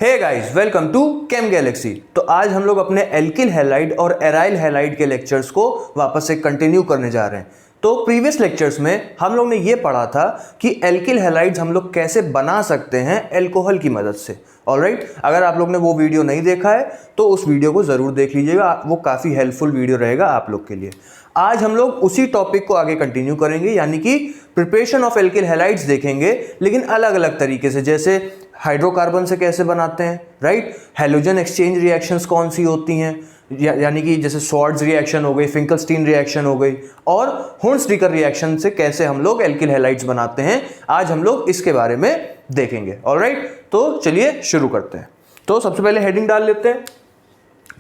Hey guys, welcome to Chem Galaxy. तो आज हम लोग अपने एल्किल हैलाइड और एराइल हैलाइड के लेक्चर्स को वापस से कंटिन्यू करने जा रहे हैं। तो प्रीवियस लेक्चर्स में हम लोग ने ये पढ़ा था कि एल्किल हैलाइड्स हम लोग कैसे बना सकते हैं अल्कोहल की मदद से। ऑलराइट, अगर आप लोग ने वो वीडियो नहीं देखा है तो उस वीडियो को ज़रूर देख लीजिएगा, वो काफ़ी हेल्पफुल वीडियो रहेगा आप लोग के लिए। आज हम लोग उसी टॉपिक को आगे कंटिन्यू करेंगे, यानी कि प्रिपरेशन ऑफ एल्किल हैलाइड्स देखेंगे, लेकिन अलग अलग तरीके से। जैसे हाइड्रोकार्बन से कैसे बनाते हैं, राइट, हैलोजन एक्सचेंज रिएक्शंस कौन सी होती हैं, यानी कि जैसे स्वार्ट्ज रिएक्शन हो गई, फिंकलस्टीन रिएक्शन हो गई, और हुर्नस्टिकर रिएक्शन से कैसे हम लोग एल्किल हैलाइड्स बनाते हैं, आज हम लोग इसके बारे में देखेंगे। ऑलराइट, तो चलिए शुरू करते हैं। तो सबसे पहले हेडिंग डाल लेते हैं,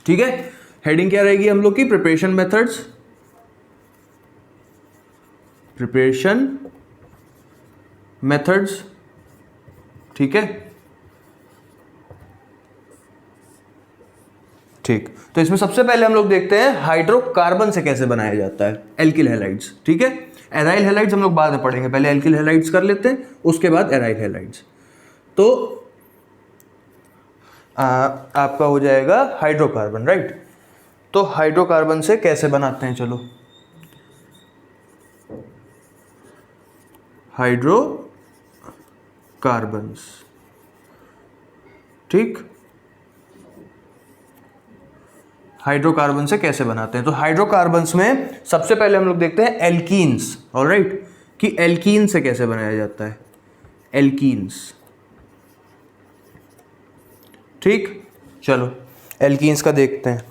ठीक है। हेडिंग क्या रहेगी हम लोग की? प्रिपरेशन मेथड्स, प्रिपरेशन मेथड्स, ठीक है, ठीक। तो इसमें सबसे पहले हम लोग देखते हैं हाइड्रोकार्बन से कैसे बनाया जाता है एल्किल हैलाइड्स, ठीक है। एराइल हैलाइड्स हम लोग बाद में पढ़ेंगे, पहले एल्किल हैलाइड्स कर लेते हैं, उसके बाद एराइल हैलाइड्स। तो आपका हो जाएगा हाइड्रोकार्बन, राइट। तो हाइड्रोकार्बन से कैसे बनाते हैं, चलो। हाइड्रोकार्बन्स, ठीक, हाइड्रोकार्बन से कैसे बनाते हैं। तो हाइड्रोकार्बन्स में सबसे पहले हम लोग देखते हैं एल्कीन्स, ऑलराइट, कि एल्कीन से कैसे बनाया जाता है, एल्कीन्स, ठीक। चलो एल्कीन्स का देखते हैं।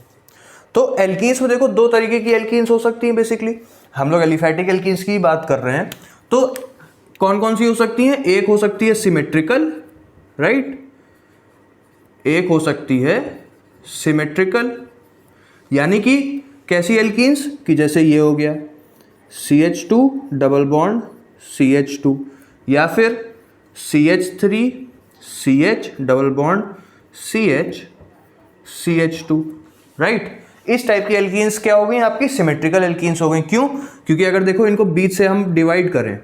तो एल्कीन्स में देखो दो तरीके की एल्कीन्स हो सकती हैं बेसिकली। हम लोग एलिफैटिक एल्कीन्स की बात कर रहे हैं, तो कौन कौन सी हो सकती हैं? एक हो सकती है सिमेट्रिकल, राइट, एक हो सकती है सिमेट्रिकल, यानी कि कैसी एल्कीन्स कि जैसे ये हो गया CH2 डबल बॉन्ड CH2, या फिर CH3 CH double bond CH CH2, right. इस टाइप की एल्कीन्स क्या हो गई? आपकी सिमेट्रिकल एल्कीन्स हो गई। क्यों? क्योंकि अगर देखो इनको बीच से हम डिवाइड करें,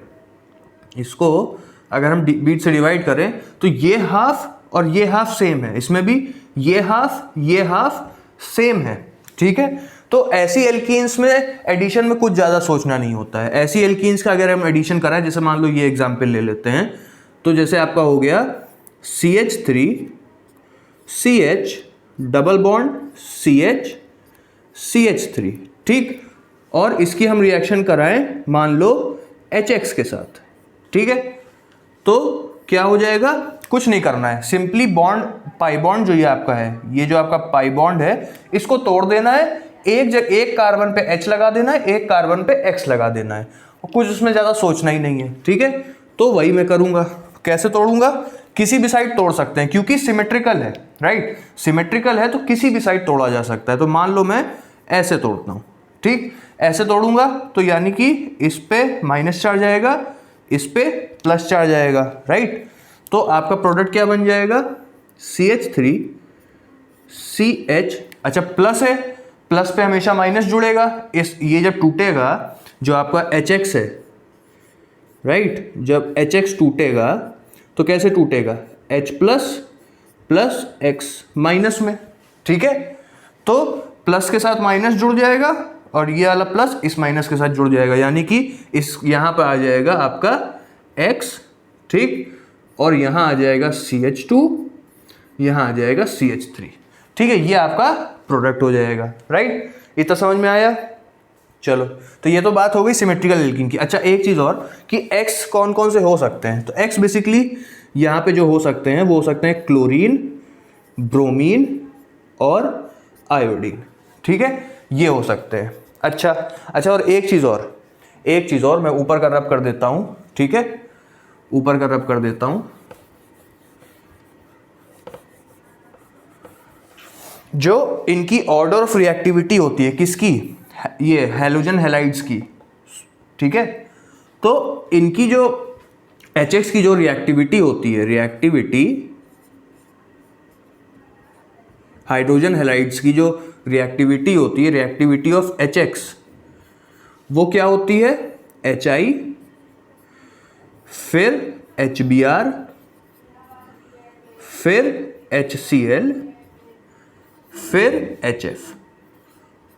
इसको अगर हम बीच से डिवाइड करें तो ये हाफ और ये हाफ सेम है, इसमें भी ये हाफ सेम है, ठीक है। तो ऐसी एल्कीन्स में एडिशन में कुछ ज़्यादा सोचना नहीं होता है। ऐसी एल्कीन्स का अगर हम एडिशन कराएं, जैसे मान लो ये एग्जाम्पल ले लेते हैं, तो जैसे आपका हो गया CH3 CH double bond CH CH3, ठीक, और इसकी हम रिएक्शन कराएं मान लो HX के साथ, ठीक है। तो क्या हो जाएगा? कुछ नहीं करना है, सिंपली बॉन्ड, पाई बॉन्ड जो ये आपका है, ये जो आपका पाई बॉन्ड है, इसको तोड़ देना है। एक कार्बन पे H लगा देना है, एक कार्बन पे X लगा देना है, और कुछ उसमें ज़्यादा सोचना ही नहीं है, ठीक है। तो वही मैं करूँगा। कैसे तोड़ूंगा? किसी भी साइड तोड़ सकते हैं, क्योंकि सिमेट्रिकल है, राइट, सिमेट्रिकल है तो किसी भी साइड तोड़ा जा सकता है। तो मान लो मैं ऐसे तोड़ता हूँ, ठीक, ऐसे तोड़ूंगा, तो यानी कि इस पे माइनस चार्ज आएगा, इस पे प्लस चार्ज आएगा, राइट। तो आपका प्रोडक्ट क्या बन जाएगा? CH3 CH, अच्छा प्लस है, प्लस पे हमेशा माइनस जुड़ेगा। ये जब टूटेगा, जो आपका HX है, राइट, जब HX टूटेगा तो कैसे टूटेगा? H plus plus X minus में, ठीक है। तो प्लस के साथ माइनस जुड़ जाएगा और ये वाला प्लस इस माइनस के साथ जुड़ जाएगा, यानी कि इस यहाँ पर आ जाएगा आपका X, ठीक, और यहाँ आ जाएगा CH2, यहाँ आ जाएगा CH3, ठीक है। ये आपका प्रोडक्ट हो जाएगा, राइट। इतना समझ में आया? चलो, तो ये तो बात हो गई सिमेट्रिकल एल्कीन की। अच्छा, एक चीज़ और कि X कौन कौन से हो सकते हैं। तो X बेसिकली यहाँ पे जो हो सकते हैं वो हो सकते हैं क्लोरीन, ब्रोमीन और आयोडीन, ठीक है, ये हो सकते हैं। अच्छा, और एक चीज़ और मैं ऊपर का रब कर देता हूँ, ठीक है, ऊपर का रब कर देता हूँ। जो इनकी ऑर्डर ऑफ रिएक्टिविटी होती है, किसकी? ये हैलोजन हैलाइड्स की, ठीक है। तो इनकी जो HX की जो रिएक्टिविटी होती है, हाइड्रोजन हैलाइड्स की जो रिएक्टिविटी होती है, रिएक्टिविटी ऑफ HX, वो क्या होती है? HI, फिर HBr, फिर HCl फिर HF।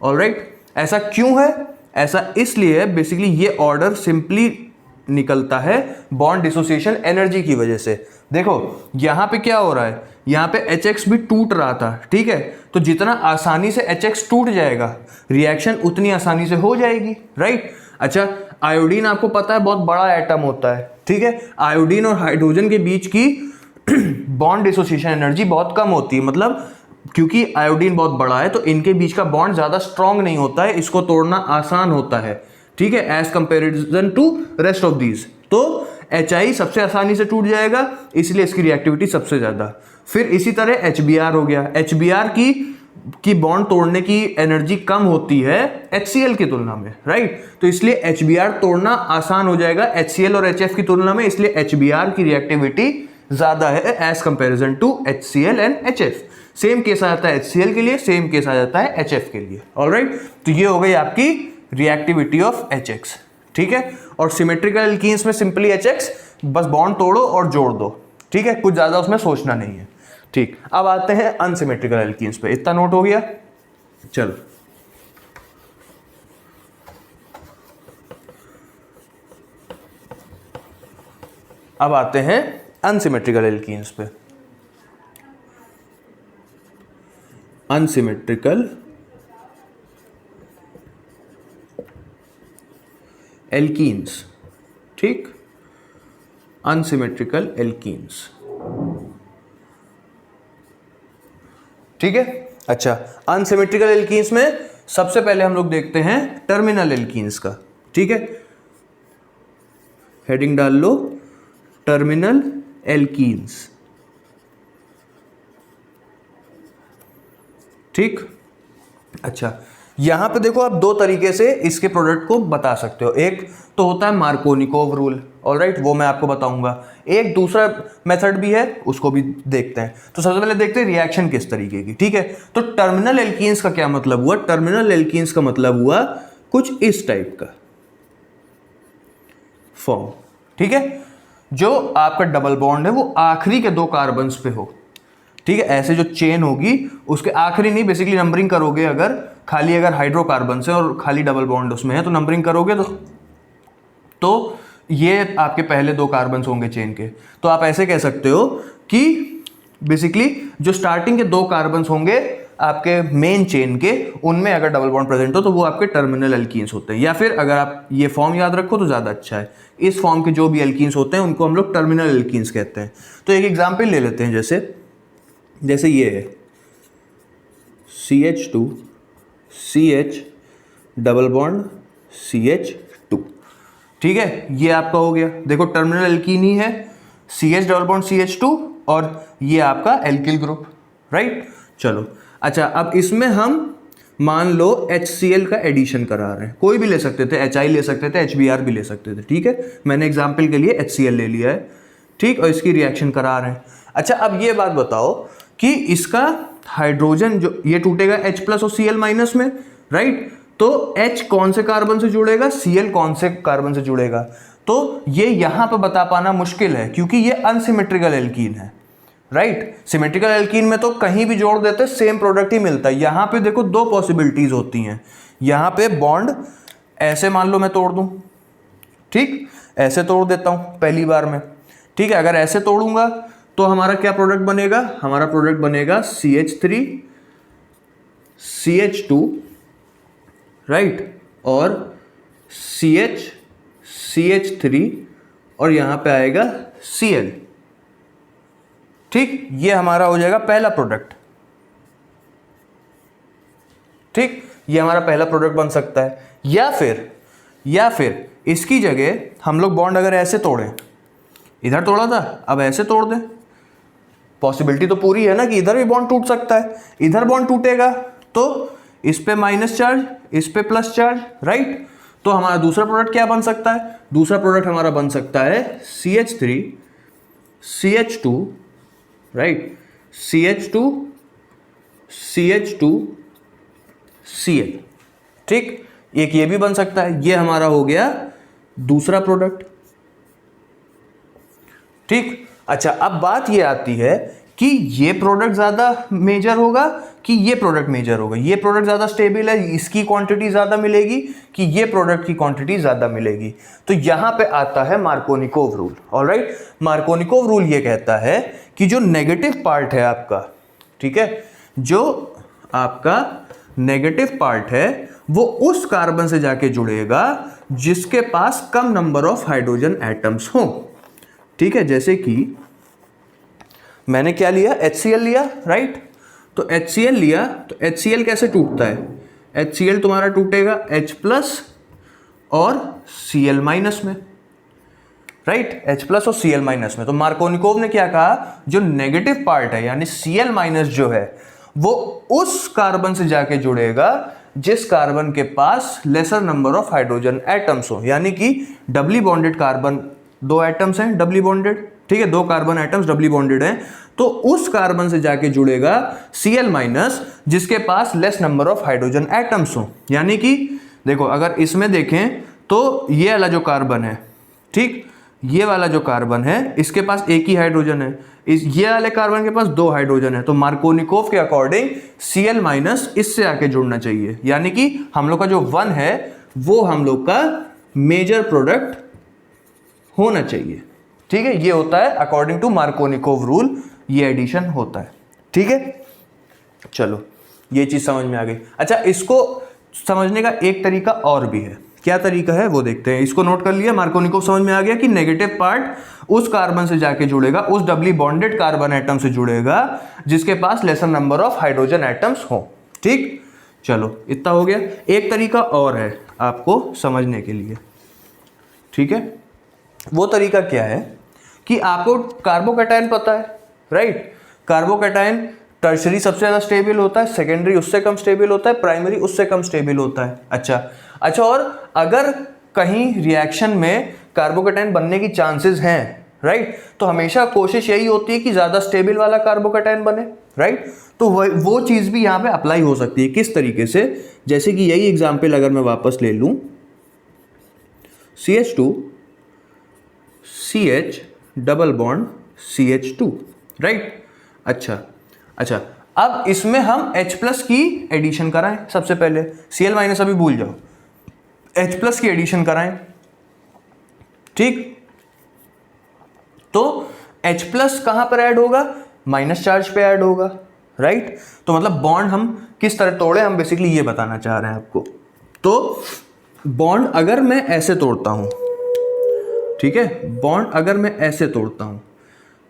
ऑलराइट, ऐसा क्यों है? ऐसा इसलिए है बेसिकली ये ऑर्डर सिंपली निकलता है बॉन्ड डिसोसिएशन एनर्जी की वजह से। देखो यहां पे क्या हो रहा है, यहां पे HX भी टूट रहा था, ठीक है, तो जितना आसानी से HX टूट जाएगा रिएक्शन उतनी आसानी से हो जाएगी, राइट। अच्छा, आयोडीन आपको पता है बहुत बड़ा एटम होता है, ठीक है, आयोडीन और हाइड्रोजन के बीच की बॉन्ड डिसोसिएशन एनर्जी बहुत कम होती है, मतलब क्योंकि आयोडीन बहुत बड़ा है तो इनके बीच का बॉन्ड ज्यादा स्ट्रांग नहीं होता है, इसको तोड़ना आसान होता है, ठीक है, as comparison to rest of these. तो HI सबसे आसानी से टूट जाएगा, इसलिए इसकी रिएक्टिविटी सबसे ज्यादा। फिर इसी तरह HBr हो गया, HBr की बॉन्ड तोड़ने की एनर्जी कम होती है HCl की तुलना में, राइट, तो इसलिए HBr तोड़ना आसान हो जाएगा HCl और HF की तुलना में, इसलिए HBr की रिएक्टिविटी ज्यादा है as comparison to HCl and HF। Same case आ जाता है HCl के लिए, सेम केस आ जाता है HF के लिए, ऑलराइट। तो ये हो गई आपकी रिएक्टिविटी ऑफ HX, ठीक है। और सिमेट्रिकल एल्कीन्स में सिंपली HX बस बॉन्ड तोड़ो और जोड़ दो, ठीक है, कुछ ज्यादा उसमें सोचना नहीं है, ठीक। अब आते हैं अनसिमेट्रिकल एल्कीन्स पे, इतना नोट हो गया। चलो अब आते हैं अनसिमेट्रिकल एल्कीन्स पे। अनसिमेट्रिकल एल्कीन्स, ठीक, अनसिमेट्रिकल एल्कीन्स, ठीक है। अच्छा, अनसिमेट्रिकल एल्कीन्स में सबसे पहले हम लोग देखते हैं टर्मिनल एल्कीन्स का, ठीक है, हेडिंग डाल लो टर्मिनल एल्कीन्स, ठीक। अच्छा, यहां पे देखो आप दो तरीके से इसके प्रोडक्ट को बता सकते हो, एक तो होता है मार्कोनिकोव रूल, ऑलराइट, वो मैं आपको बताऊंगा, एक दूसरा मेथड भी है उसको भी देखते हैं। तो सबसे पहले देखते हैं रिएक्शन किस तरीके की, ठीक है। तो टर्मिनल एल्कीन्स का क्या मतलब हुआ? टर्मिनल एल्कीन्स का मतलब हुआ कुछ इस टाइप का फॉर्म, ठीक है, जो आपका डबल बॉन्ड है वो आखिरी के दो कार्बन्स पे हो, ठीक है, ऐसे जो चेन होगी उसके आखिरी नहीं, बेसिकली नंबरिंग करोगे अगर खाली अगर हाइड्रोकार्बन है और खाली डबल बॉन्ड उसमें है तो नंबरिंग करोगे तो ये आपके पहले दो कार्बन होंगे चेन के। तो आप ऐसे कह सकते हो कि बेसिकली जो स्टार्टिंग के दो कार्बन होंगे आपके मेन चेन के, उनमें अगर डबल बॉन्ड प्रेजेंट हो तो वो आपके टर्मिनल एल्कीन्स होते हैं। या फिर अगर आप ये फॉर्म याद रखो तो ज़्यादा अच्छा है, इस फॉर्म के जो भी एल्कीन्स होते हैं उनको हम लोग टर्मिनल एल्कीन्स कहते हैं। तो एक एग्जाम्पल ले लेते हैं, जैसे ये है CH2 CH double bond CH2, ठीक है, ये आपका हो गया। देखो टर्मिनल एल्कीन ही है, CH डबल बॉन्ड CH2 और ये आपका एल्किल ग्रुप, राइट। चलो अच्छा, अब इसमें हम मान लो HCl का एडिशन करा रहे हैं, कोई भी ले सकते थे, HI ले सकते थे, HBr भी ले सकते थे, ठीक है, मैंने एग्जाम्पल के लिए HCl ले लिया है, ठीक, और इसकी रिएक्शन करा रहे हैं। अच्छा, अब ये बात बताओ कि इसका हाइड्रोजन जो ये टूटेगा H प्लस और Cl माइनस में, राइट, तो H कौन से कार्बन से जुड़ेगा, Cl कौन से कार्बन से जुड़ेगा, तो ये यहां पर बता पाना मुश्किल है क्योंकि ये अनसिमेट्रिकल एल्कीन है, राइट। सिमेट्रिकल एल्कीन में तो कहीं भी जोड़ देते सेम प्रोडक्ट ही मिलता है। यहां पे देखो दो पॉसिबिलिटीज होती हैं, यहां पे बॉन्ड ऐसे मान लो मैं तोड़ दूं, ठीक, ऐसे तोड़ देता हूं पहली बार में, ठीक है, अगर ऐसे तोड़ूंगा तो हमारा क्या प्रोडक्ट बनेगा, हमारा प्रोडक्ट बनेगा CH3 CH2, राइट, और CH CH3 और यहां पे आएगा Cl, ठीक, ये हमारा हो जाएगा पहला प्रोडक्ट, ठीक, ये हमारा पहला प्रोडक्ट बन सकता है। या फिर इसकी जगह हम लोग बॉन्ड अगर ऐसे तोड़ें, इधर तोड़ा था अब ऐसे तोड़ दें, पॉसिबिलिटी तो पूरी है ना कि इधर भी बॉन्ड टूट सकता है, इधर बॉन्ड टूटेगा तो इस पे माइनस चार्ज, इस पे प्लस चार्ज, राइट। तो हमारा दूसरा प्रोडक्ट क्या बन सकता है, दूसरा प्रोडक्ट हमारा बन सकता है CH3 CH2, right, CH2 CH2 Cl, ठीक, एक ये भी बन सकता है, ये हमारा हो गया दूसरा प्रोडक्ट, ठीक। अच्छा, अब बात ये आती है कि ये प्रोडक्ट ज़्यादा मेजर होगा कि ये प्रोडक्ट मेजर होगा, ये प्रोडक्ट ज़्यादा स्टेबल है इसकी क्वांटिटी ज़्यादा मिलेगी कि ये प्रोडक्ट की क्वांटिटी ज़्यादा मिलेगी। तो यहाँ पे आता है Markovnikov rule. Alright, Markovnikov rule ये कहता है कि जो नेगेटिव पार्ट है आपका, ठीक है, जो आपका नेगेटिव पार्ट है वो उस कार्बन से जाके जुड़ेगा जिसके पास कम नंबर ऑफ हाइड्रोजन एटम्स हो। ठीक है, जैसे कि मैंने क्या लिया, HCl लिया, राइट। तो HCl लिया तो HCl कैसे टूटता है, HCl तुम्हारा टूटेगा H प्लस और Cl माइनस में, राइट, H प्लस और Cl माइनस में। तो मार्कोनिकोव ने क्या कहा, जो नेगेटिव पार्ट है यानी Cl माइनस जो है वो उस कार्बन से जाके जुड़ेगा जिस कार्बन के पास lesser number of hydrogen atoms हो, यानी कि डबली बॉन्डेड कार्बन, दो एटम्स हैं डबली बॉन्डेड, ठीक है, दो कार्बन एटम्स डबली बॉन्डेड हैं, तो उस कार्बन से जाके जुड़ेगा Cl माइनस जिसके पास less number of hydrogen atoms हो। यानी कि देखो अगर इसमें देखें तो ये वाला जो कार्बन है, ठीक, ये वाला जो कार्बन है इसके पास एक ही हाइड्रोजन है, ये वाले कार्बन के पास दो हाइड्रोजन है। तो मार्कोनिकोव के अकॉर्डिंग Cl माइनस इससे आके जुड़ना चाहिए, यानी कि हम लोग का जो 1 है वो हम लोग का मेजर प्रोडक्ट होना चाहिए। ठीक है, ये होता है अकॉर्डिंग टू मार्कोनिकोव रूल, ये एडिशन होता है। ठीक है, चलो ये चीज समझ में आ गई। अच्छा, इसको समझने का एक तरीका और भी है, क्या तरीका है वो देखते हैं। इसको नोट कर लिया, मार्कोनिकोव समझ में आ गया कि नेगेटिव पार्ट उस कार्बन से जाके जुड़ेगा, उस डबली बॉन्डेड कार्बन एटम से जुड़ेगा जिसके पास lesser number of hydrogen atoms हो। ठीक, चलो इतना हो गया। एक तरीका और है आपको समझने के लिए, ठीक है, वो तरीका क्या है कि आपको कार्बोकैटायन पता है, राइट। कार्बोकैटायन टर्शरी सबसे ज़्यादा स्टेबल होता है, सेकेंडरी उससे कम स्टेबल होता है, प्राइमरी उससे कम स्टेबल होता है। अच्छा, और अगर कहीं रिएक्शन में कार्बोकैटायन बनने की चांसेस हैं, राइट, तो हमेशा कोशिश यही होती है कि ज़्यादा स्टेबल वाला कार्बोकैटायन बने, राइट। तो वो चीज़ भी यहाँ पे अप्लाई हो सकती है। किस तरीके से, जैसे कि यही एग्जाम्पल अगर मैं वापस ले लूँ, CH2 CH double bond CH2, right. अच्छा, अब इसमें हम H प्लस की एडिशन कराएं। सबसे पहले Cl माइनस अभी भूल जाओ, H प्लस की एडिशन कराएं, ठीक। तो H प्लस कहां पर ऐड होगा, माइनस चार्ज पे ऐड होगा, राइट। तो मतलब बॉन्ड हम किस तरह तोड़े, हम बेसिकली ये बताना चाह रहे हैं आपको। तो बॉन्ड अगर मैं ऐसे तोड़ता हूं, ठीक है, बॉन्ड अगर मैं ऐसे तोड़ता हूं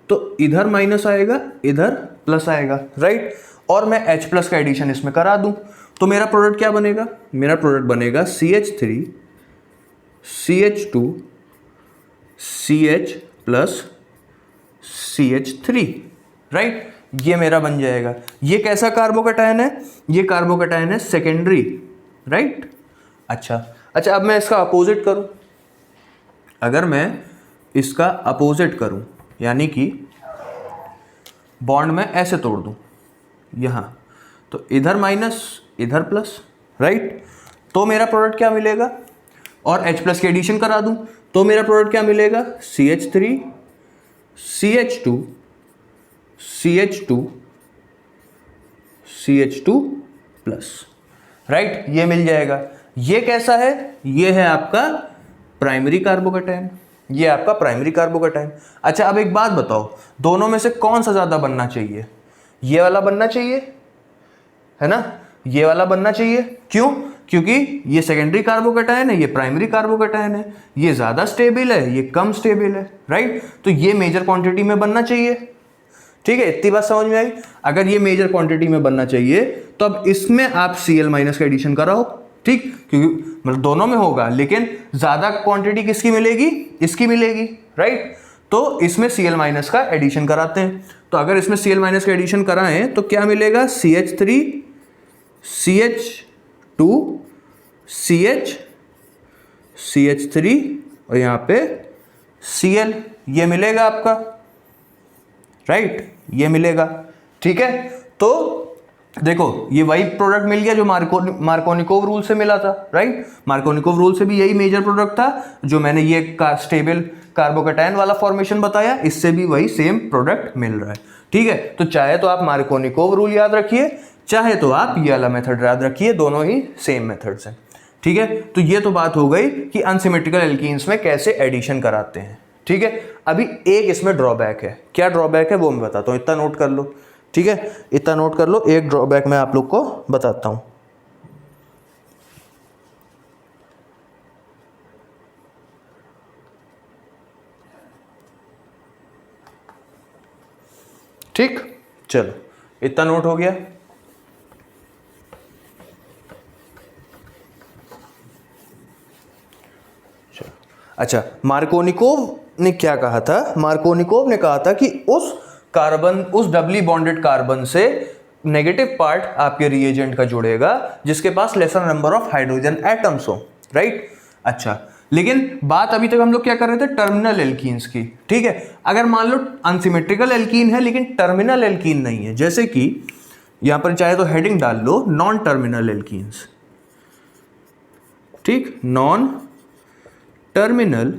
तो इधर माइनस आएगा, इधर प्लस आएगा, राइट। और मैं H प्लस का एडिशन इसमें करा दूं तो मेरा प्रोडक्ट क्या बनेगा, मेरा प्रोडक्ट बनेगा CH3 CH2 CH plus CH3, right. ये मेरा बन जाएगा। ये कैसा कार्बोकैटायन है, ये कार्बोकैटायन है सेकेंडरी, राइट। अच्छा, अब मैं इसका अपोजिट करूं, अगर मैं इसका अपोजिट करूं यानी कि बॉन्ड में ऐसे तोड़ दूं यहां, तो इधर माइनस इधर प्लस, राइट। तो मेरा प्रोडक्ट क्या मिलेगा, और H प्लस की एडिशन करा दूं तो मेरा प्रोडक्ट क्या मिलेगा, CH3 CH2 CH2 CH2 plus, right. ये मिल जाएगा। ये कैसा है, ये है आपका प्राइमरी कार्बोकैटायन, ये आपका प्राइमरी कार्बोकैटायन। अच्छा, अब एक बात बताओ, दोनों में से कौन सा ज़्यादा बनना चाहिए, ये वाला बनना चाहिए, है ना, ये वाला बनना चाहिए। क्यों, क्योंकि ये सेकेंडरी कार्बोकैटायन है, ये प्राइमरी कार्बोकैटायन है, ये ज़्यादा स्टेबल है, ये कम स्टेबल है, राइट। तो ये मेजर क्वांटिटी में बनना चाहिए। ठीक है, इतनी बात समझ में आई। अगर ये मेजर क्वांटिटी में बनना चाहिए तो अब इसमें आप Cl माइनस का एडिशन कराओ, ठीक, क्योंकि मतलब दोनों में होगा लेकिन ज्यादा क्वांटिटी किसकी मिलेगी, इसकी मिलेगी, राइट। तो इसमें Cl माइनस का एडिशन कराते हैं। तो अगर इसमें Cl माइनस का एडिशन कराएं तो क्या मिलेगा, CH3 CH2 CH CH3 और यहाँ पे Cl, ये मिलेगा आपका, राइट, ये मिलेगा। ठीक है, तो देखो ये वही प्रोडक्ट मिल गया जो मार्कोनिकोव रूल से मिला था, राइट। मार्कोनिकोव रूल से भी यही मेजर प्रोडक्ट था जो मैंने ये स्टेबल कार्बोकेटायन वाला फॉर्मेशन बताया, इससे भी वही सेम प्रोडक्ट मिल रहा है। ठीक है, तो चाहे तो आप मार्कोनिकोव रूल याद रखिए, चाहे तो आप ये वाला मेथड याद रखिए, दोनों ही सेम मेथड्स हैं। ठीक है, तो ये तो बात हो गई कि अनसिमेट्रिकल एल्कीन्स में कैसे एडिशन कराते हैं। ठीक है, अभी एक इसमें ड्रॉबैक है। क्या ड्रॉबैक है वो मैं बताता हूँ, इतना नोट कर लो। ठीक है, इतना नोट कर लो, एक ड्रॉबैक मैं आप लोग को बताता हूँ। ठीक, चलो इतना नोट हो गया। चलो, अच्छा, मार्कोनिकोव ने क्या कहा था? मार्कोनिकोव ने कहा था कि उस कार्बन, उस डबली बॉन्डेड कार्बन से नेगेटिव पार्ट आपके रिएजेंट का जुड़ेगा जिसके पास lesser number of hydrogen atoms हो, राइट। अच्छा, लेकिन बात अभी तक हम लोग क्या कर रहे थे? टर्मिनल एल्कीन्स की। ठीक है, अगर मान लो अनसिमेट्रिकल एल्कीन है लेकिन टर्मिनल एल्कीन नहीं है, जैसे कि यहां पर चाहे तो हेडिंग डाल लो नॉन टर्मिनल एल्कीन्स। ठीक, नॉन टर्मिनल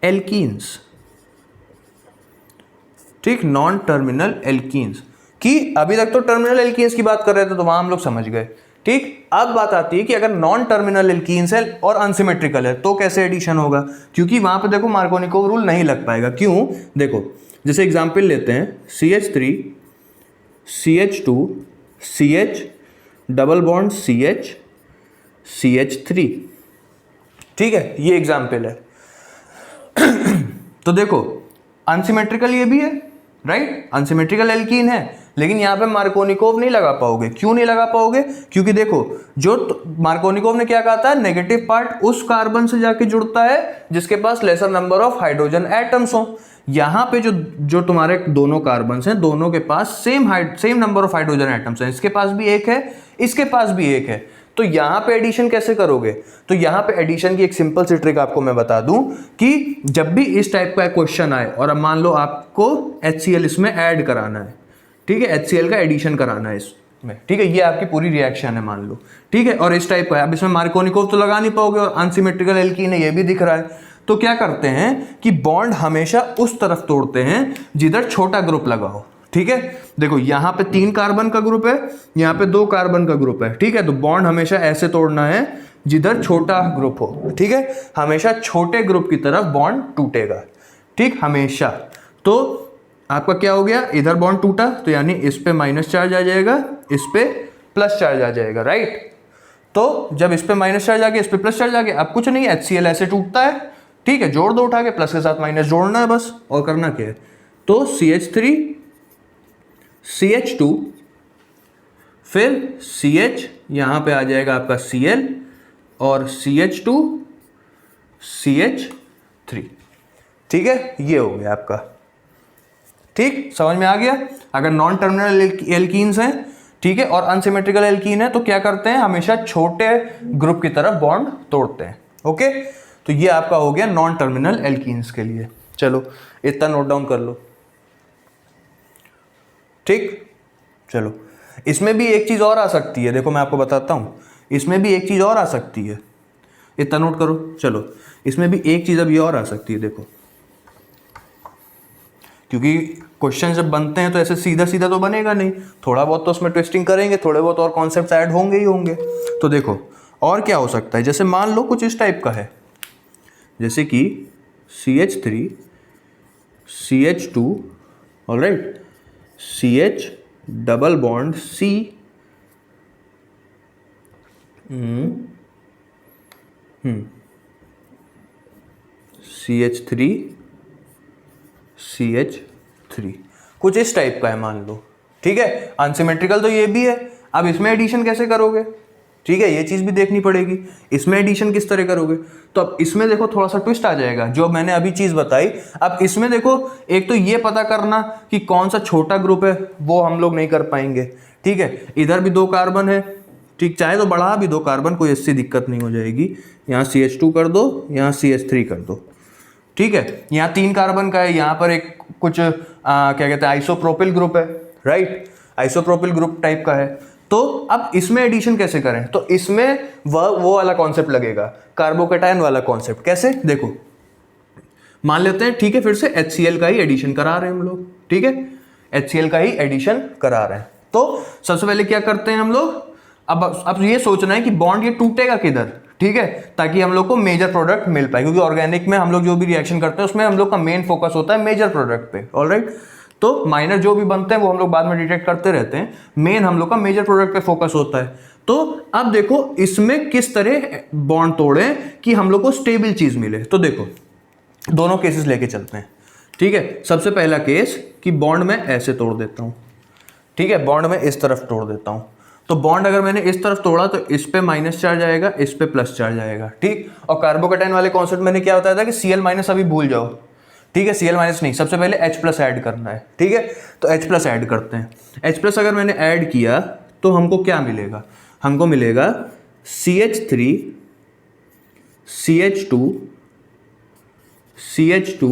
एल्कीन्स। ठीक, नॉन टर्मिनल एल्कीन्स की अभी तक तो टर्मिनल एल्कीन्स की बात कर रहे थे तो वहां हम लोग समझ गए। ठीक, अब बात आती है कि अगर नॉन टर्मिनल एल्कीन्स है और अनसिमेट्रिकल है तो कैसे एडिशन होगा, क्योंकि वहां पे देखो मार्कोनिकोव रूल नहीं लग पाएगा। क्यों? देखो, जैसे एग्जांपल लेते हैं CH3 CH2 CH double bond CH CH3। ठीक है, ये एग्जांपल है। तो देखो अनसिमेट्रिकल ये भी है, राइट, अनसिमेट्रिकल एल्कीन है, लेकिन यहां पे मार्कोनिकोव नहीं लगा पाओगे। क्यों नहीं लगा पाओगे? क्योंकि देखो जो मार्कोनिकोव ने क्या कहा था, नेगेटिव पार्ट उस कार्बन से जाके जुड़ता है जिसके पास lesser number of hydrogen atoms हो। यहां पे जो तुम्हारे दोनों कार्बन हैं, दोनों के पास same number of hydrogen atoms हैं। इसके पास भी एक है, इसके पास भी एक है, तो यहां पे एडिशन कैसे करोगे? तो यहां पे एडिशन की एक सिंपल सी ट्रिक आपको मैं बता दूं कि जब भी इस टाइप का क्वेश्चन आए और अब मान लो आपको HCl इसमें ऐड कराना है, ठीक है, HCl का एडिशन कराना है इसमें, ठीक है, ये आपकी पूरी रिएक्शन है मान लो, ठीक है, और इस टाइप का है। अब इसमें मार्कोनिकोव तो लगा नहीं पाओगे और अनसिमेट्रिकल एल्कीन है, ये भी दिख रहा है। तो क्या करते हैं कि बॉन्ड हमेशा उस तरफ तोड़ते हैं जिधर छोटा ग्रुप लगा हो। ठीक है, देखो यहां पे 3 कार्बन का ग्रुप है, यहां पे 2 कार्बन का ग्रुप है। ठीक है, तो बॉन्ड हमेशा ऐसे तोड़ना है जिधर छोटा ग्रुप हो। ठीक है, हमेशा छोटे ग्रुप की तरफ बॉन्ड टूटेगा। ठीक, हमेशा। तो आपका क्या हो गया, इधर बॉन्ड टूटा तो यानी इस पे माइनस चार्ज आ जाएगा, इस पे प्लस चार्ज आ जाएगा, राइट। तो जब इस पे माइनस चार्ज आ गया, इस पे प्लस चार्ज आ गया, अब कुछ नहीं, HCl ऐसे टूटता है। ठीक है, जोड़ दो उठा के, प्लस के साथ माइनस जोड़ना है बस, और करना क्या है। तो CH3 CH2 फिर CH, यहां पे आ जाएगा आपका Cl और CH2 CH3। ठीक है, ये हो गया आपका। ठीक, समझ में आ गया। अगर नॉन टर्मिनल एल्कीन्स हैं, ठीक है, और अनसिमेट्रिकल एल्कीन है तो क्या करते हैं, हमेशा छोटे ग्रुप की तरफ बॉन्ड तोड़ते हैं। ओके, तो ये आपका हो गया नॉन टर्मिनल एल्कीन्स के लिए। चलो इतना नोट डाउन कर लो। ठीक, चलो इसमें भी एक चीज और आ सकती है, देखो मैं आपको बताता हूं, इसमें भी एक चीज और आ सकती है, इतना नोट करो। चलो इसमें भी एक चीज अभी और आ सकती है, देखो, क्योंकि क्वेश्चन जब बनते हैं तो ऐसे सीधा सीधा तो बनेगा नहीं, थोड़ा बहुत तो उसमें ट्विस्टिंग करेंगे, थोड़े बहुत और कॉन्सेप्ट्स ऐड होंगे ही होंगे। तो देखो और क्या हो सकता है, जैसे मान लो कुछ इस टाइप का है, जैसे कि CH3 CH2 alright, CH double bond C CH3 CH3 कुछ इस टाइप का है मान लो। ठीक है, अनसिमेट्रिकल तो ये भी है, अब इसमें एडिशन कैसे करोगे? ठीक है, ये चीज भी देखनी पड़ेगी, इसमें एडिशन किस तरह करोगे। तो अब इसमें देखो थोड़ा सा ट्विस्ट आ जाएगा, जो मैंने अभी चीज बताई। अब इसमें देखो, एक तो ये पता करना कि कौन सा छोटा ग्रुप है, वो हम लोग नहीं कर पाएंगे। ठीक है, इधर भी 2 कार्बन है, ठीक, चाहे तो बढ़ा भी 2 कार्बन, कोई ऐसी दिक्कत नहीं हो जाएगी। यहाँ CH2 कर दो, यहाँ CH3 कर दो। ठीक है, यहाँ 3 कार्बन का है, यहाँ पर एक कुछ क्या कहते हैं आइसोप्रोपिल ग्रुप है, राइट, आइसोप्रोपिल ग्रुप टाइप का है। तो अब इसमें एडिशन कैसे करें, तो इसमें वो वाला कॉन्सेप्ट लगेगा, कार्बोकेटायन वाला कॉन्सेप्ट। कैसे, देखो मान लेते हैं, ठीक है, फिर से HCl का ही एडिशन करा रहे हैं हम लोग, ठीक है, HCl का ही एडिशन करा रहे हैं। तो सबसे पहले क्या करते हैं हम लोग, अब ये सोचना है कि बॉन्ड ये टूटेगा किधर, ठीक है, ताकि हम लोग को मेजर प्रोडक्ट मिल पाए, क्योंकि ऑर्गेनिक में हम लोग जो भी रिएक्शन करते हैं उसमें हम लोग का मेन फोकस होता है मेजर प्रोडक्ट पे, ऑलराइट। तो माइनर जो भी बनते हैं वो हम लोग बाद में डिटेक्ट करते रहते हैं, मेन हम लोग का मेजर प्रोडक्ट पे फोकस होता है। तो अब देखो इसमें किस तरह बॉन्ड तोड़े कि हम लोग को स्टेबल चीज मिले। तो देखो दोनों केसेस लेके चलते हैं, ठीक है। सबसे पहला केस कि बॉन्ड में ऐसे तोड़ देता हूं, ठीक है, बॉन्ड में इस तरफ तोड़ देता हूं। तो बॉन्ड अगर मैंने इस तरफ तोड़ा तो इस पे माइनस चार्ज आएगा, इस पे प्लस चार्ज आएगा, ठीक। और कार्बोकैटायन वाले कॉन्सेप्ट मैंने क्या बताया था कि Cl माइनस अभी भूल जाओ, ठीक है, Cl माइनस नहीं, सबसे पहले H प्लस ऐड करना है, ठीक है। तो H प्लस ऐड करते हैं। H प्लस अगर मैंने ऐड किया तो हमको क्या मिलेगा, हमको मिलेगा CH3 CH2 CH2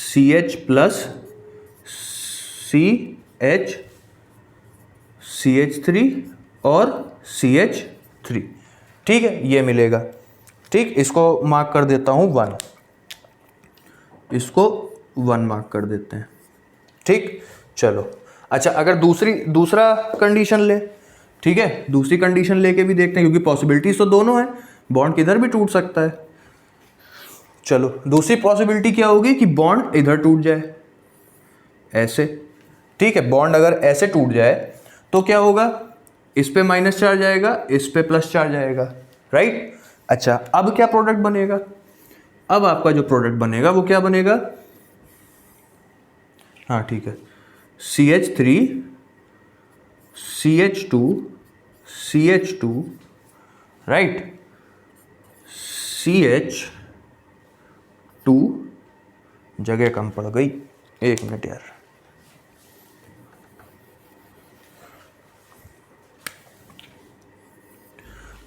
CH plus CH CH3 और CH3, ठीक है, ये मिलेगा, ठीक। इसको मार्क कर देता हूं 1, इसको 1 मार्क कर देते हैं, ठीक। चलो अच्छा, अगर दूसरा कंडीशन ले, ठीक है, दूसरी कंडीशन लेके भी देखते हैं, क्योंकि पॉसिबिलिटीज तो दोनों है, बॉन्ड किधर भी टूट सकता है। चलो दूसरी पॉसिबिलिटी क्या होगी कि बॉन्ड इधर टूट जाए ऐसे, ठीक है। बॉन्ड अगर ऐसे टूट जाए तो क्या होगा, इस पे माइनस चार्ज आएगा, इस पे प्लस चार्ज आएगा, राइट। अच्छा अब क्या प्रोडक्ट बनेगा, अब आपका जो प्रोडक्ट बनेगा वो क्या बनेगा, हाँ ठीक है, CH3 CH2 CH2, right, CH2, जगह कम पड़ गई, 1 मिनट यार।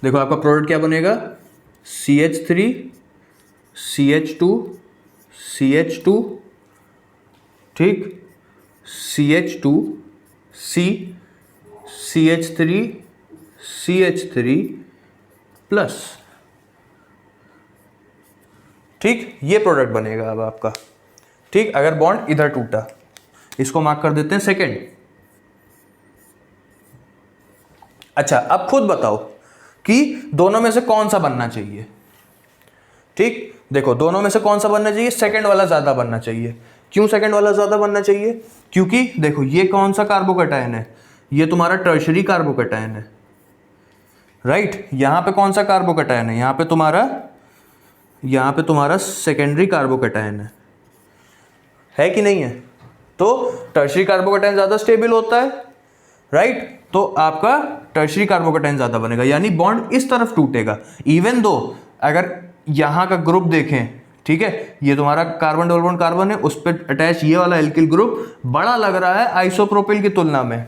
देखो आपका प्रोडक्ट क्या बनेगा, CH3 CH2 CH2, ठीक, CH2 CH3 CH3 प्लस, ठीक, ये प्रोडक्ट बनेगा अब आपका, ठीक। अगर बॉन्ड इधर टूटा, इसको मार्क कर देते हैं सेकेंड। अच्छा अब खुद बताओ कि दोनों में से कौन सा बनना चाहिए, ठीक। देखो दोनों में से कौन सा बनना चाहिए, सेकंड वाला ज्यादा बनना चाहिए। क्यों सेकंड वाला ज्यादा बनना चाहिए, क्योंकि देखो ये कौन सा कार्बोकैटायन है, ये तुम्हारा टर्शरी कार्बोकैटायन है, राइट। यहां पे कौन सा कार्बोकैटायन है, यहां पे तुम्हारा सेकेंडरी कार्बोकैटायन है कि नहीं है। तो टर्शरी कार्बोकैटायन ज्यादा स्टेबल होता है, राइट। तो आपका टर्शरी कार्बोकैटायन ज्यादा बनेगा, यानी बॉन्ड इस तरफ टूटेगा। इवन दो अगर यहां का ग्रुप देखें, ठीक है, ये तुम्हारा कार्बन डबल बॉन्ड कार्बन है, उस पर अटैच ये वाला एल्किल ग्रुप बड़ा लग रहा है आइसोप्रोपिल की तुलना में,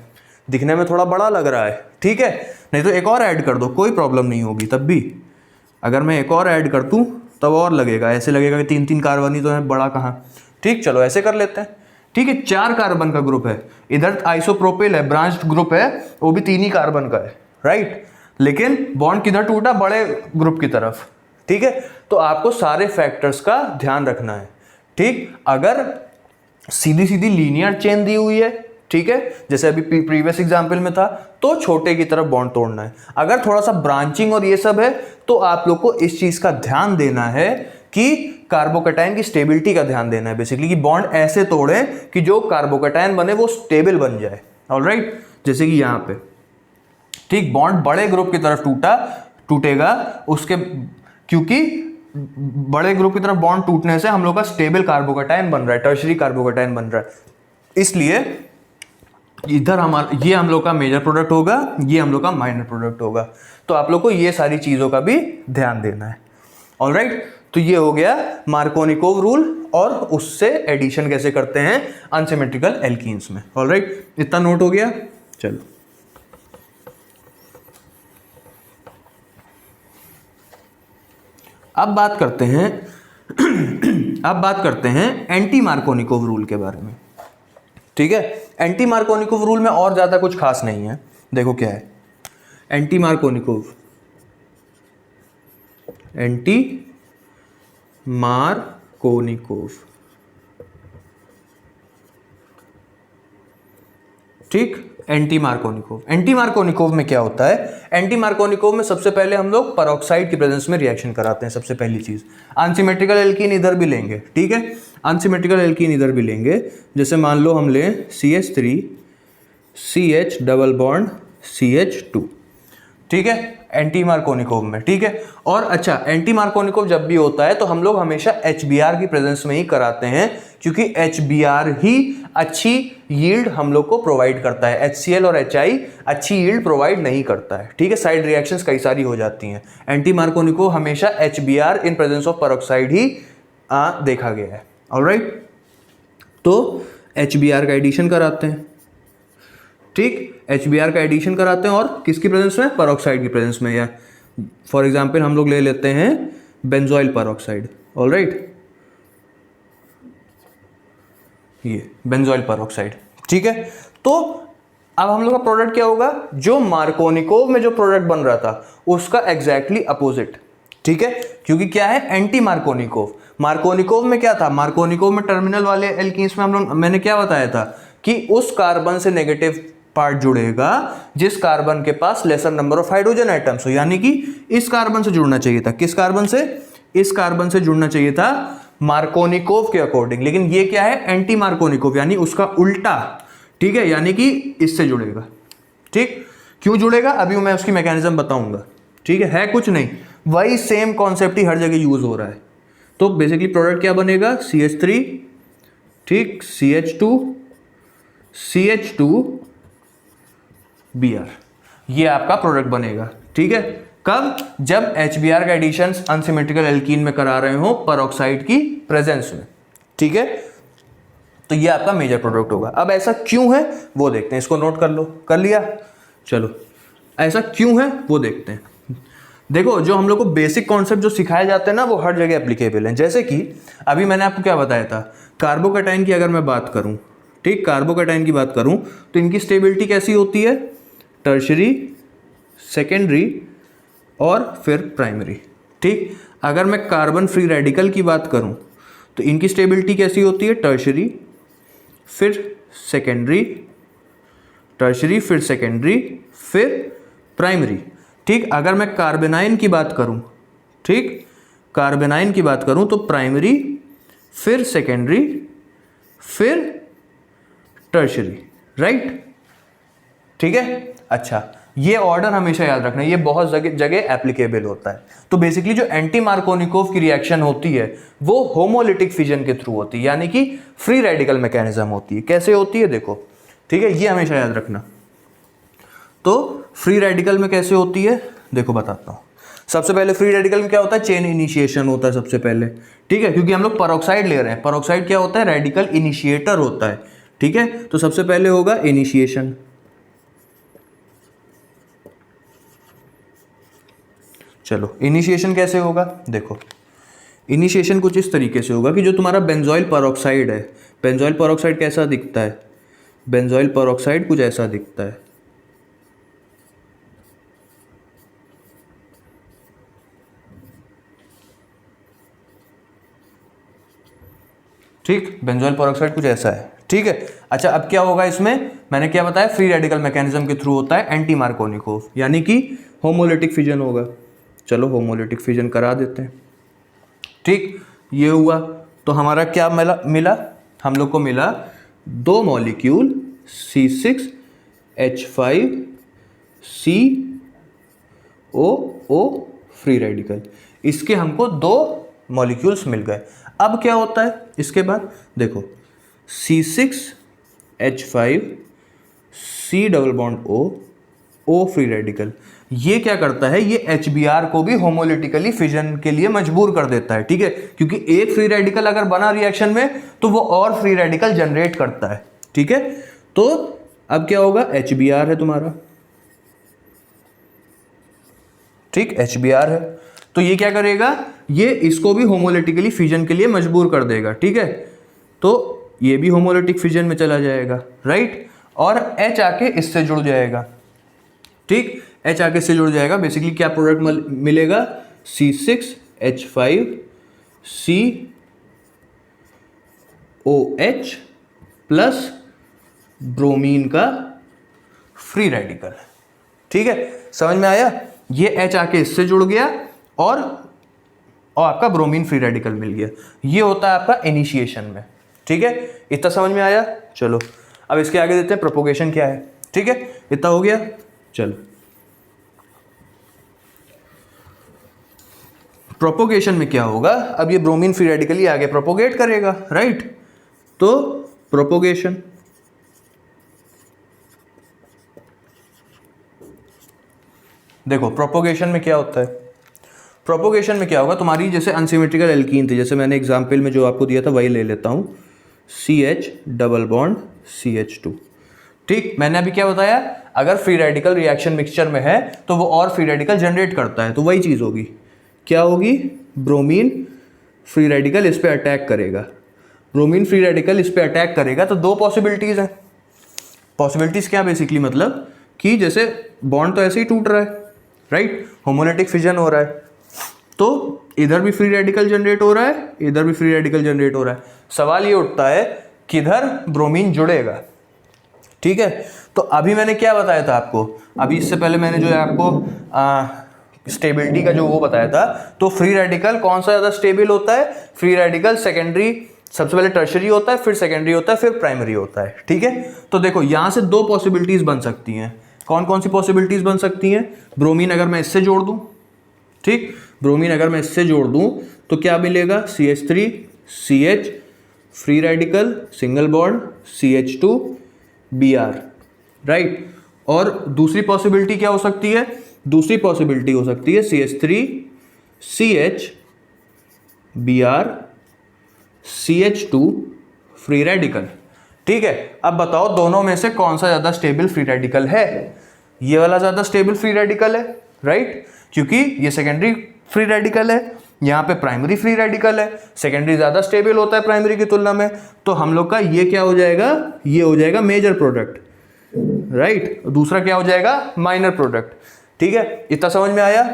दिखने में थोड़ा बड़ा लग रहा है, ठीक है। नहीं तो एक और ऐड कर दो, कोई प्रॉब्लम नहीं होगी। तब भी अगर मैं एक और ऐड कर दूं तब और लगेगा, ऐसे लगेगा कि 3 कार्बन ही तो है, बड़ा कहाँ, ठीक। चलो ऐसे कर लेते हैं, ठीक है। 4 कार्बन का ग्रुप है, इधर आइसोप्रोपिल है, ब्रांच्ड ग्रुप है, वो भी 3 ही कार्बन का है, राइट। लेकिन बॉन्ड किधर टूटा, बड़े ग्रुप की तरफ, ठीक है। तो आपको सारे फैक्टर्स का ध्यान रखना है, ठीक। अगर सीधी सीधी लीनियर चेन दी हुई है, ठीक है, जैसे अभी प्रीवियस एग्जाम्पल में था, तो छोटे की तरफ बॉन्ड तोड़ना है। अगर थोड़ा सा ब्रांचिंग और ये सब है तो आप लोग को इस चीज का ध्यान देना है कि कार्बोकैटायन की स्टेबिलिटी का ध्यान देना है बेसिकली, कि बॉन्ड ऐसे तोड़े कि जो कार्बोकैटायन बने वो स्टेबल बन जाए, ऑलराइट। जैसे कि यहां पे, ठीक, बॉन्ड बड़े ग्रुप की तरफ टूटेगा उसके, क्योंकि बड़े ग्रुप की तरफ बॉन्ड टूटने से हम लोग का स्टेबल कार्बोकैटायन बन रहा है, टर्शरी कार्बोकैटायन बन रहा है। इसलिए इधर ये हम लोग का मेजर प्रोडक्ट होगा, ये हम लोग का माइनर प्रोडक्ट होगा। तो आप लोग को ये सारी चीजों का भी ध्यान देना है, ऑलराइट। तो ये हो गया मार्कोनिकोव रूल और उससे एडिशन कैसे करते हैं अनसिमेट्रिकल एल्कीन्स में, ऑलराइट। इतना नोट हो गया। चलो अब बात करते हैं एंटी मार्कोनिकोव रूल के बारे में, ठीक है। एंटी मार्कोनिकोव रूल में और ज्यादा कुछ खास नहीं है। देखो क्या है एंटी मार्कोनिकोव। ठीक, एंटी मार्कोनिकोव। एंटी मार्कोनिकोव में क्या होता है, एंटी मार्कोनिकोव में सबसे पहले हम लोग पेरोक्साइड की प्रेजेंस में रिएक्शन कराते हैं। सबसे पहली चीज अनसिमेट्रिकल एल्कीन इधर भी लेंगे, ठीक है, अनसिमेट्रिकल एल्कीन इधर भी लेंगे। जैसे मान लो हम लें CH3 CH double bond CH2, ठीक है, एंटी मार्कोनिकोव में, ठीक है। और अच्छा, एंटी मार्कोनिकोव जब भी होता है तो हम लोग हमेशा HBr की प्रेजेंस में ही कराते हैं, क्योंकि HBr ही अच्छी यील्ड हम लोग को प्रोवाइड करता है। HCl और HI अच्छी यील्ड प्रोवाइड नहीं करता है, ठीक है, साइड रिएक्शंस कई सारी हो जाती हैं। एंटी मार्कोनिकोव हमेशा HBr in presence of peroxide ही देखा गया है। ऑलराइट, तो HBr का एडिशन कराते हैं, ठीक, HBr का एडिशन कराते हैं और किसकी प्रेजेंस में, पेरोक्साइड की प्रेजेंस में। या फॉर एग्जांपल हम लोग ले लेते हैं बेंजोइल पेरोक्साइड। ऑलराइट, ये बेंजोइल पेरोक्साइड, ठीक है। तो अब हम लोग का प्रोडक्ट क्या होगा, जो मार्कोनिकोव में जो प्रोडक्ट बन रहा था उसका एग्जैक्टली अपोजिट, ठीक है, क्योंकि क्या है, एंटी मार्कोनिकोव। मार्कोनिकोव में क्या था, मार्कोनिकोव में टर्मिनल वाले एल्कीन्स में हम लोग, मैंने क्या बताया था कि उस कार्बन से नेगेटिव पार्ट जुड़ेगा जिस कार्बन के पास lesser number of hydrogen atoms हो, यानी कि इस कार्बन से जुड़ना चाहिए था। किस कार्बन से, इस कार्बन से जुड़ना चाहिए था मार्कोनिकोव के अकॉर्डिंग, लेकिन ये क्या है, एंटी मार्कोनिकोव, यानी उसका उल्टा, ठीक है, यानी कि इससे जुड़ेगा। ठीक, क्यों जुड़ेगा अभी मैं उसकी मैकेनिज्म बताऊंगा, ठीक है कुछ नहीं, वही सेम कॉन्सेप्ट ही हर जगह यूज हो रहा है। तो बेसिकली प्रोडक्ट क्या बनेगा, CH3, ठीक, CH2 Br, ये आपका प्रोडक्ट बनेगा, ठीक है। कब, जब HBr का एडिशन अनसिमेट्रिकल एल्कीन में करा रहे हो पेरोक्साइड की प्रेजेंस में, ठीक है। तो ये आपका मेजर प्रोडक्ट होगा। अब ऐसा क्यों है वो देखते हैं, इसको नोट कर लो, कर लिया, चलो ऐसा क्यों है वो देखते हैं। देखो, जो हम लोग को बेसिक कॉन्सेप्ट जो सिखाए जाते हैं ना वो हर जगह एप्लीकेबल है। जैसे कि अभी मैंने आपको क्या बताया था, कार्बोकैटायन की अगर मैं बात करूं, ठीक, कार्बोकैटायन की बात करूं तो इनकी स्टेबिलिटी कैसी होती है, टर्शरी, सेकेंडरी और फिर प्राइमरी, ठीक। अगर मैं कार्बन फ्री रेडिकल की बात करूं तो इनकी स्टेबिलिटी कैसी होती है, टर्शरी फिर सेकेंडरी, टर्शरी फिर सेकेंडरी फिर प्राइमरी, ठीक। अगर मैं कार्बेनाइन की बात करूं, ठीक, कार्बेनाइन की बात करूं तो प्राइमरी फिर सेकेंडरी फिर टर्शरी, राइट, ठीक है। अच्छा, ये ऑर्डर हमेशा याद रखना, ये बहुत जगह एप्लीकेबल होता है। तो बेसिकली जो एंटी मार्कोनिकोव की रिएक्शन होती है वो होमोलिटिक फिजन के थ्रू होती है, यानी कि फ्री रेडिकल मैकेनिज्म होती है। कैसे होती है देखो, ठीक है, ये हमेशा याद रखना। तो फ्री रेडिकल में कैसे होती है देखो बताता हूँ। सबसे पहले फ्री रेडिकल में क्या होता है, चेन इनिशिएशन होता है सबसे पहले, ठीक है, क्योंकि हम लोग पेरोक्साइड ले रहे हैं। पेरोक्साइड क्या होता है, रेडिकल इनिशिएटर होता है, ठीक है। तो सबसे पहले होगा इनिशिएशन, चलो इनिशिएशन कैसे होगा देखो, इनिशिएशन कुछ इस तरीके से होगा कि जो तुम्हारा बेंजोइल पेरोक्साइड है, बेंजोइल पेरोक्साइड कैसा दिखता है, बेंजोइल पेरोक्साइड कुछ ऐसा दिखता है, ठीक, बेंजोइल पेरोक्साइड कुछ ऐसा है, ठीक है। अच्छा, अब क्या होगा इसमें, मैंने क्या बताया, फ्री रेडिकल मैकेनिज्म के थ्रू होता है एंटी मार्कोनिकोव, यानी कि होमोलिटिक फिजन होगा। चलो होमोलिटिक फिजन करा देते हैं, ठीक, ये हुआ। तो हमारा क्या मिला, हम लोग को मिला 2 मॉलिक्यूल C6H5COO फ्री रेडिकल, इसके हमको 2 मॉलिक्यूल्स मिल गए। अब क्या होता है इसके बाद देखो, C6H5C double bond O free radical, ये क्या करता है, ये HBr को भी होमोलिटिकली फिजन के लिए मजबूर कर देता है, ठीक है, क्योंकि एक फ्री रेडिकल अगर बना रिएक्शन में तो वो और फ्री रेडिकल जनरेट करता है, ठीक है। तो अब क्या होगा, HBr है तुम्हारा, ठीक, HBr है, तो ये क्या करेगा, ये इसको भी होमोलिटिकली फिजन के लिए मजबूर कर देगा, ठीक है। तो ये भी होमोलिटिक फिजन में चला जाएगा, राइट, और H आके इससे जुड़ जाएगा, ठीक, H आके से जुड़ जाएगा। बेसिकली क्या प्रोडक्ट मिलेगा, C6H5 COH प्लस ब्रोमीन का फ्री रेडिकल। ठीक है, समझ में आया? ये H आके इससे जुड़ गया और आपका ब्रोमीन फ्री रेडिकल मिल गया। ये होता है आपका इनिशिएशन में। ठीक है, इतना समझ में आया? चलो अब इसके आगे देते हैं प्रोपोगेशन क्या है। ठीक है, इतना हो गया। चलो प्रोपोगेशन में क्या होगा, अब ये ब्रोमीन फ्री रेडिकल ही आगे प्रोपोगेट करेगा, राइट? तो प्रोपोगेशन, देखो प्रोपोगेशन में क्या होता है। प्रोपोगेशन में क्या होगा, तुम्हारी जैसे अनसिमेट्रिकल एल्कीन थी, जैसे मैंने एग्जाम्पल में जो आपको दिया था वही ले लेता हूँ, CH डबल बॉन्ड CH2। ठीक, मैंने अभी क्या बताया, अगर फ्री रेडिकल रिएक्शन मिक्सचर में है तो वो और फ्री रेडिकल जनरेट करता है, तो वही चीज़ होगी, क्या होगी, ब्रोमीन फ्री रेडिकल इस पे अटैक करेगा। ब्रोमीन फ्री रेडिकल इस पे अटैक करेगा तो दो पॉसिबिलिटीज़ हैं। पॉसिबिलिटीज़ क्या बेसिकली, मतलब कि जैसे बॉन्ड तो ऐसे ही टूट रहा है, राइट, होमोलिटिक फिजन हो रहा है, तो इधर भी फ्री रेडिकल जनरेट हो रहा है, इधर भी फ्री रेडिकल जनरेट हो रहा है। सवाल ये उठता है किधर ब्रोमीन जुड़ेगा। ठीक है, तो अभी मैंने क्या बताया था आपको, अभी इससे पहले मैंने जो है आपको स्टेबिलिटी का जो वो बताया था, तो फ्री रेडिकल कौन सा ज़्यादा स्टेबल होता है, फ्री रेडिकल सेकेंडरी, सबसे पहले टर्शरी होता है, फिर सेकेंडरी होता है, फिर प्राइमरी होता है। ठीक है, तो देखो यहाँ से दो पॉसिबिलिटीज़ बन सकती हैं। कौन कौन सी पॉसिबिलिटीज़ बन सकती हैं, ब्रोमीन अगर मैं इससे जोड़ दूँ, ठीक, ब्रोमीन अगर मैं इससे जोड़ दूँ तो क्या मिलेगा, CH3 CH free radical single bond CH2 Br, right. और दूसरी पॉसिबिलिटी क्या हो सकती है, दूसरी पॉसिबिलिटी हो सकती है CH3 CH Br CH2 free radical. ठीक है, अब बताओ दोनों में से कौन सा ज़्यादा स्टेबल फ्री रेडिकल है, ये वाला ज़्यादा स्टेबल फ्री रेडिकल है, राइट, क्योंकि ये सेकेंडरी फ्री रेडिकल है, यहाँ पे प्राइमरी फ्री रेडिकल है, सेकेंडरी ज़्यादा स्टेबल होता है प्राइमरी की तुलना में, तो हम लोग का ये क्या हो जाएगा, ये हो जाएगा मेजर प्रोडक्ट, राइट, दूसरा क्या हो जाएगा, माइनर प्रोडक्ट। ठीक है, इतना समझ में आया?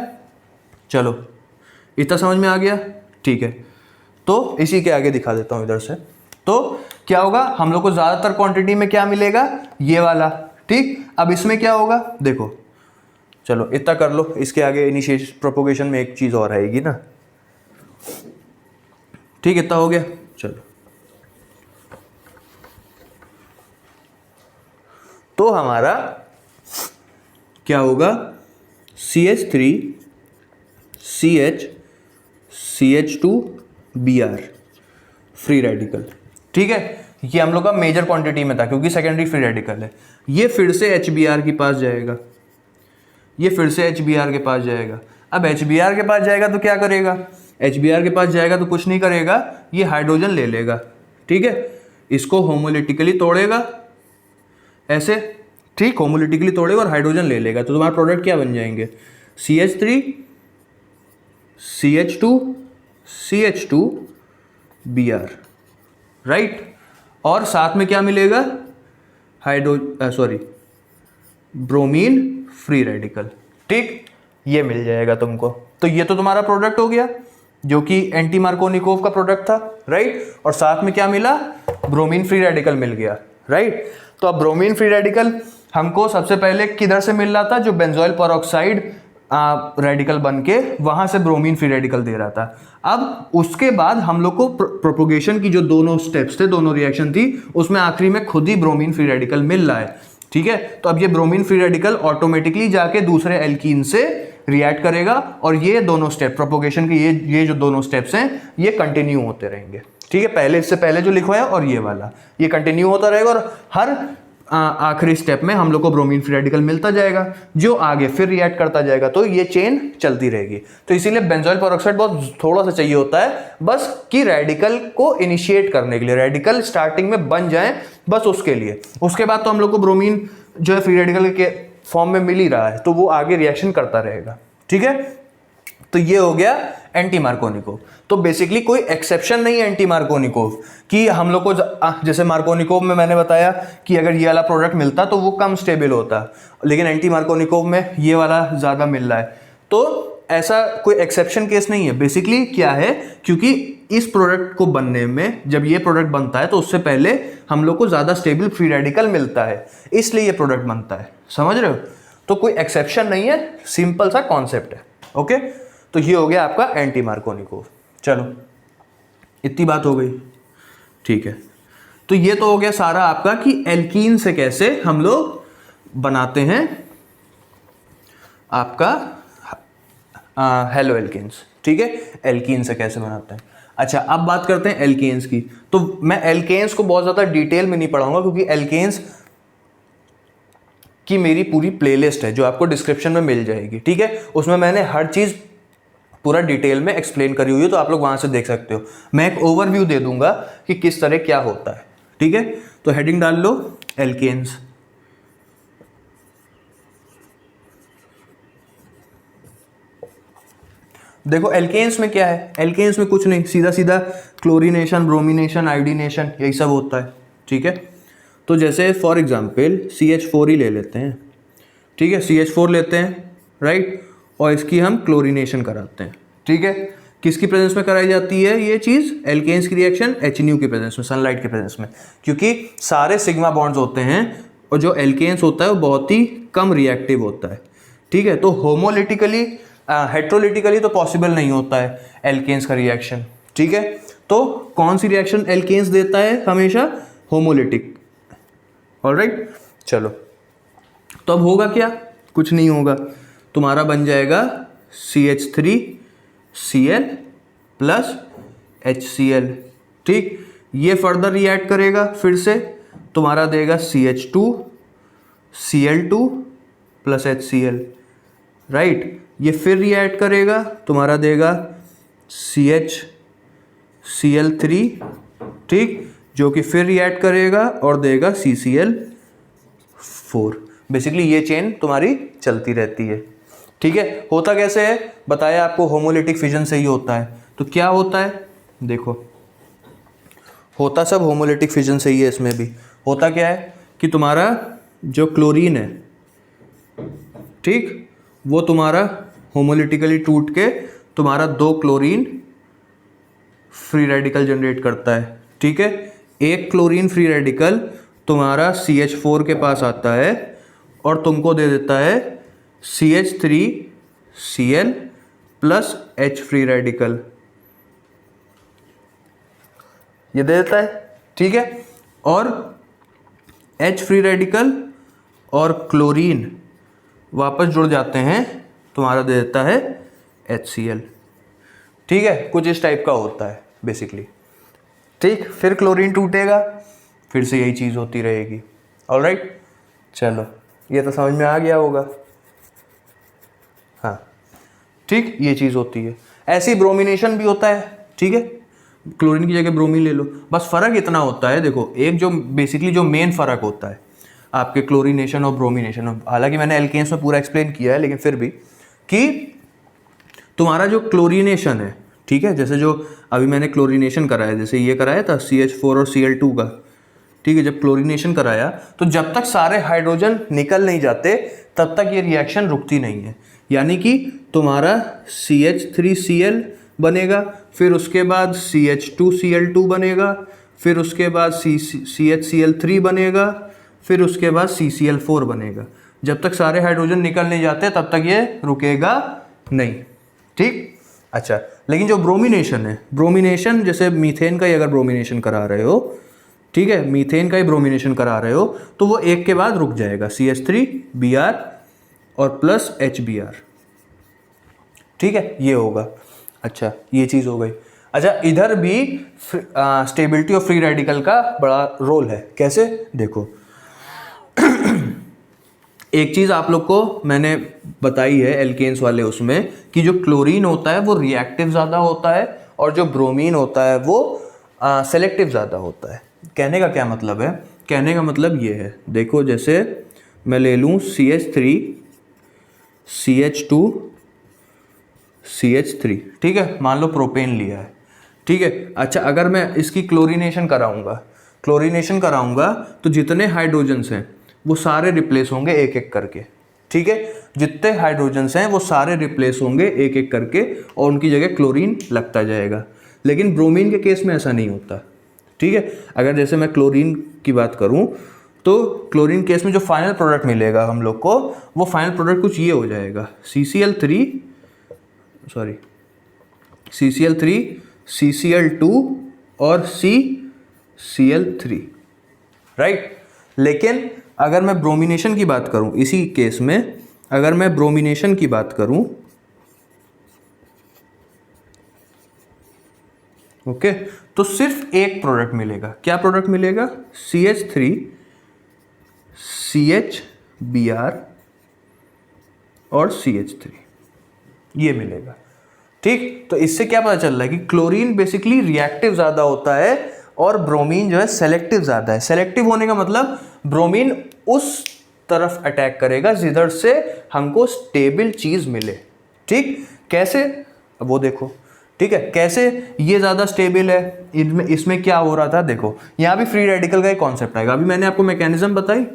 चलो इतना समझ में आ गया, ठीक है। तो इसी के आगे दिखा देता हूँ इधर से, तो क्या होगा, हम लोग को ज़्यादातर क्वांटिटी में क्या मिलेगा, ये वाला। ठीक, अब इसमें क्या होगा, देखो चलो इतना कर लो, इसके आगे इनिशिएशन प्रोपोगेशन में एक चीज़ और आएगी ना। ठीक, इतना हो गया, चलो तो हमारा क्या होगा, CH3 CH CH2 Br free radical. ठीक है, ये हम लोग का मेजर क्वांटिटी में था क्योंकि सेकेंडरी फ्री रेडिकल है। ये फिर से HBr के पास जाएगा, ये फिर से HBr के पास जाएगा। अब HBr के पास जाएगा तो क्या करेगा, HBr के पास जाएगा तो कुछ नहीं करेगा, ये हाइड्रोजन ले लेगा। ठीक है, इसको होमोलिटिकली तोड़ेगा ऐसे, ठीक, होमोलिटिकली तोड़ेगा और हाइड्रोजन ले लेगा, तो तुम्हारा प्रोडक्ट क्या बन जाएंगे, CH3 CH2 CH2 Br, right, और साथ में क्या मिलेगा, ब्रोमीन फ्री रेडिकल। ठीक, ये मिल जाएगा तुमको, तो ये तो तुम्हारा प्रोडक्ट हो गया जो कि एंटी मार्कोनिकोव का प्रोडक्ट था, राइट, और साथ में क्या मिला, ब्रोमीन फ्री रेडिकल मिल गया, राइट। तो अब ब्रोमीन फ्री रेडिकल हमको सबसे पहले किधर से मिल रहा था, जो बेंजोइल पेरोक्साइड रेडिकल बन के वहां से ब्रोमीन फ्री रेडिकल दे रहा था। अब उसके बाद हम लोग को प्रोपोगेशन की जो दोनों स्टेप्स थे, दोनों रिएक्शन थी, उसमें आखिरी में खुद ही ब्रोमीन फ्री रेडिकल मिल रहा है। ठीक है, तो अब ये ब्रोमीन फ्री रेडिकल ऑटोमेटिकली जाके दूसरे एल्कीन से रिएक्ट करेगा और ये दोनों स्टेप प्रोपोगेशन के ये जो दोनों स्टेप्स हैं ये कंटिन्यू होते रहेंगे। ठीक है, पहले इससे पहले जो लिखा है और ये वाला ये कंटिन्यू होता रहेगा और हर आखिरी स्टेप में हम लोग को ब्रोमीन फ्री रेडिकल मिलता जाएगा जो आगे फिर रिएक्ट करता जाएगा, तो ये चेन चलती रहेगी। तो इसीलिए बेंजोइल पेरोक्साइड बहुत थोड़ा सा चाहिए होता है बस कि रेडिकल को इनिशिएट करने के लिए, रेडिकल स्टार्टिंग में बन जाए बस उसके लिए। उसके बाद तो हम लोग को ब्रोमीन जो है फ्री रेडिकल के फॉर्म में मिल ही रहा है, तो वो आगे रिएक्शन करता रहेगा। ठीक है, तो ये हो गया एंटी मार्कोनिकोव। तो बेसिकली कोई एक्सेप्शन नहीं है एंटी मार्कोनिकोव कि हम लोग को, जैसे मार्कोनिकोव में मैंने बताया कि अगर ये वाला प्रोडक्ट मिलता तो वो कम स्टेबल होता, लेकिन एंटी मार्कोनिकोव में ये वाला ज़्यादा मिल रहा है। तो ऐसा कोई एक्सेप्शन केस नहीं है। बेसिकली क्या है, क्योंकि इस प्रोडक्ट को बनने में, जब ये प्रोडक्ट बनता है तो उससे पहले हम लोग को ज़्यादा स्टेबल फ्री रेडिकल मिलता है, इसलिए ये प्रोडक्ट बनता है। समझ रहे हो? तो कोई एक्सेप्शन नहीं है, सिंपल सा कॉन्सेप्ट है। ओके, तो ये हो गया आपका एंटी मार्कोनिकोव। चलो इतनी बात हो गई, ठीक है। तो ये तो हो गया सारा आपका कि एल्कीन से कैसे हम लोग बनाते हैं आपका हेलो एल्केन्स। ठीक है, एल्कीन से कैसे बनाते हैं। अच्छा, अब बात करते हैं एल्केन्स की। तो मैं एल्केन्स को बहुत ज़्यादा डिटेल में नहीं पढ़ाऊंगा, क्योंकि एल्केन्स की मेरी पूरी प्लेलिस्ट है जो आपको डिस्क्रिप्शन में मिल जाएगी। ठीक है, उसमें मैंने हर चीज़ पूरा डिटेल में एक्सप्लेन करी हुई है, तो आप लोग वहाँ से देख सकते हो। मैं एक ओवरव्यू दे दूंगा कि किस तरह क्या होता है। ठीक है, तो हेडिंग डाल लो एल्केन्स। देखो एल्केन्स में क्या है, एल्केन्स में कुछ नहीं, सीधा सीधा क्लोरीनेशन, ब्रोमिनेशन, आयोडीनेशन, यही सब होता है। ठीक है, तो जैसे फॉर एग्जांपल CH4 ही ले लेते हैं। ठीक है, CH4 लेते हैं, राइट, और इसकी हम क्लोरीनेशन कराते हैं। ठीक है, किसकी प्रेजेंस में कराई जाती है ये चीज़, एल्केन्स की रिएक्शन HNU की प्रेजेंस में, सनलाइट की प्रेजेंस में, क्योंकि सारे सिग्मा बॉन्ड्स होते हैं और जो एल्केन्स होता है वो बहुत ही कम रिएक्टिव होता है। ठीक है, तो होमोलिटिकली, हेट्रोलिटिकली तो पॉसिबल नहीं होता है एल्केन्स का रिएक्शन। ठीक है, तो कौन सी रिएक्शन एल्केन्स देता है हमेशा, होमोलिटिक। ऑलराइट, चलो तो अब होगा क्या, कुछ नहीं होगा, तुम्हारा बन जाएगा CH3Cl प्लस HCl। ठीक, ये फर्दर रिएक्ट करेगा, फिर से तुम्हारा देगा CH2Cl2 प्लस HCl, राइट। ये फिर रिएक्ट करेगा, तुम्हारा देगा CHCl3, ठीक, जो कि फिर रिएक्ट करेगा और देगा CCl4। बेसिकली ये चेन तुम्हारी चलती रहती है। ठीक है, होता कैसे है बताया आपको, होमोलिटिक फिजन से ही होता है। तो क्या होता है, देखो होता सब होमोलिटिक फिजन से ही है। इसमें भी होता क्या है कि तुम्हारा जो क्लोरीन है, ठीक, वो तुम्हारा होमोलिटिकली टूट के तुम्हारा 2 क्लोरीन फ्री रेडिकल जनरेट करता है। ठीक है, एक क्लोरीन फ्री रेडिकल तुम्हारा CH4 के पास आता है और तुमको दे देता है CH3Cl plus H free radical, ये दे देता है। ठीक है, और H फ्री रेडिकल और क्लोरीन वापस जुड़ जाते हैं, तुम्हारा दे देता है HCl। ठीक है, कुछ इस टाइप का होता है बेसिकली। ठीक, फिर क्लोरीन टूटेगा, फिर से यही चीज़ होती रहेगी। ऑलराइट, चलो ये तो समझ में आ गया होगा। हाँ, ठीक, ये चीज़ होती है। ऐसी ब्रोमिनेशन भी होता है। ठीक है, क्लोरीन की जगह ब्रोमीन ले लो, बस फ़र्क इतना होता है। देखो, एक जो बेसिकली जो मेन फ़र्क होता है आपके क्लोरीनेशन और ब्रोमिनेशन, हालांकि मैंने एल्केन्स में पूरा एक्सप्लेन किया है, लेकिन फिर भी, कि तुम्हारा जो क्लोरीनेशन है, ठीक है, जैसे जो अभी मैंने क्लोरीनेशन कराया, जैसे ये कराया था CH4 और Cl2 का। ठीक है, जब क्लोरीनेशन कराया तो जब तक सारे हाइड्रोजन निकल नहीं जाते तब तक ये रिएक्शन रुकती नहीं है। यानी कि तुम्हारा CH3Cl बनेगा, फिर उसके बाद CH2Cl2 बनेगा, फिर उसके बाद CHCl3 बनेगा, फिर उसके बाद CCl4 बनेगा। जब तक सारे हाइड्रोजन निकल नहीं जाते तब तक ये रुकेगा नहीं। ठीक, अच्छा, लेकिन जो ब्रोमिनेशन है, ब्रोमिनेशन जैसे मीथेन का ही अगर ब्रोमिनेशन करा रहे हो, ठीक है, मीथेन का ही ब्रोमिनेशन करा रहे हो, तो वो एक के बाद रुक जाएगा, CH3Br और प्लस HBr। ठीक है, ये होगा। अच्छा, ये चीज़ हो गई। अच्छा, इधर भी स्टेबिलिटी ऑफ फ्री रेडिकल का बड़ा रोल है। कैसे, देखो एक चीज़ आप लोग को मैंने बताई है एल्केन्स वाले उसमें, कि जो क्लोरीन होता है वो रिएक्टिव ज़्यादा होता है और जो ब्रोमीन होता है वो सेलेक्टिव ज़्यादा होता है। कहने का क्या मतलब है, कहने का मतलब ये है, देखो जैसे मैं ले लूँ CH3 CH2 CH3, ठीक है, मान लो प्रोपेन लिया है। ठीक है, अच्छा, अगर मैं इसकी क्लोरीनेशन कराऊंगा तो जितने हाइड्रोजन्स हैं वो सारे रिप्लेस होंगे एक एक करके। ठीक है, जितने हाइड्रोजन्स हैं वो सारे रिप्लेस होंगे एक एक करके और उनकी जगह क्लोरीन लगता जाएगा। लेकिन ब्रोमीन के केस में ऐसा नहीं होता, ठीक है। अगर जैसे मैं क्लोरीन की बात करूं तो क्लोरीन केस में जो फाइनल प्रोडक्ट मिलेगा हम लोग को, वो फाइनल प्रोडक्ट कुछ ये हो जाएगा, CCl3 CCl2 और CCl3, राइट। लेकिन अगर मैं ब्रोमिनेशन की बात करूं, इसी केस में अगर मैं ब्रोमिनेशन की बात करूं, ओके, तो सिर्फ एक प्रोडक्ट मिलेगा। क्या प्रोडक्ट मिलेगा? CH3 CHBr और CH3, ये मिलेगा, ठीक। तो इससे क्या पता चल रहा है कि क्लोरीन बेसिकली रिएक्टिव ज़्यादा होता है और ब्रोमीन जो है सेलेक्टिव ज़्यादा है। सेलेक्टिव होने का मतलब ब्रोमीन उस तरफ अटैक करेगा जिधर से हमको स्टेबल चीज़ मिले, ठीक। कैसे? अब वो देखो, ठीक है, कैसे ये ज़्यादा स्टेबल है। इसमें क्या हो रहा था, देखो यहाँ भी फ्री रेडिकल का एक कॉन्सेप्ट आएगा। अभी मैंने आपको मैकेनिज्म बताई,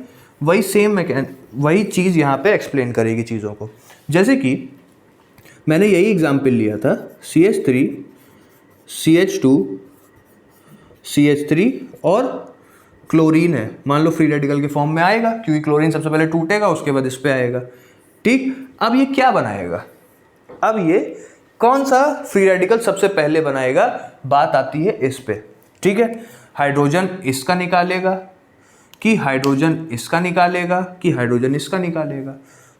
वही चीज़ यहाँ पे एक्सप्लेन करेगी चीज़ों को। जैसे कि मैंने यही एग्जाम्पल लिया था, CH3 CH2 CH3 और क्लोरीन है, मान लो फ्री रेडिकल के फॉर्म में आएगा क्योंकि क्लोरीन सबसे पहले टूटेगा, उसके बाद इस पे आएगा, ठीक। अब ये क्या बनाएगा? अब ये कौन सा फ्री रेडिकल सबसे पहले बनाएगा? बात आती है इस पे, ठीक है। हाइड्रोजन इसका निकालेगा कि हाइड्रोजन इसका निकालेगा कि हाइड्रोजन इसका निकालेगा।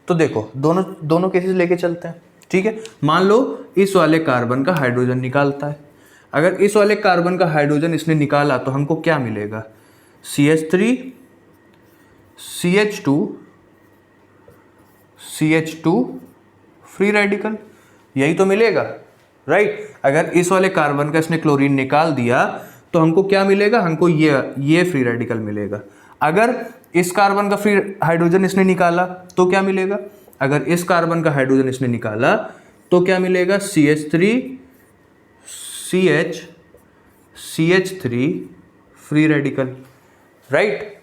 तो देखो दोनों केसेस लेके चलते हैं, ठीक है। मान लो इस वाले कार्बन का हाइड्रोजन निकालता है। अगर इस वाले कार्बन का हाइड्रोजन इसने निकाला तो हमको क्या मिलेगा? CH3 CH2 CH2 free radical, यही तो मिलेगा, राइट। अगर इस वाले कार्बन का इसने क्लोरीन निकाल दिया तो हमको क्या मिलेगा? हमको ये फ्री रेडिकल मिलेगा। अगर इस कार्बन का फ्री हाइड्रोजन इसने निकाला तो क्या मिलेगा? अगर इस कार्बन का हाइड्रोजन इसने निकाला तो क्या मिलेगा? CH3 CH3 free radical, right,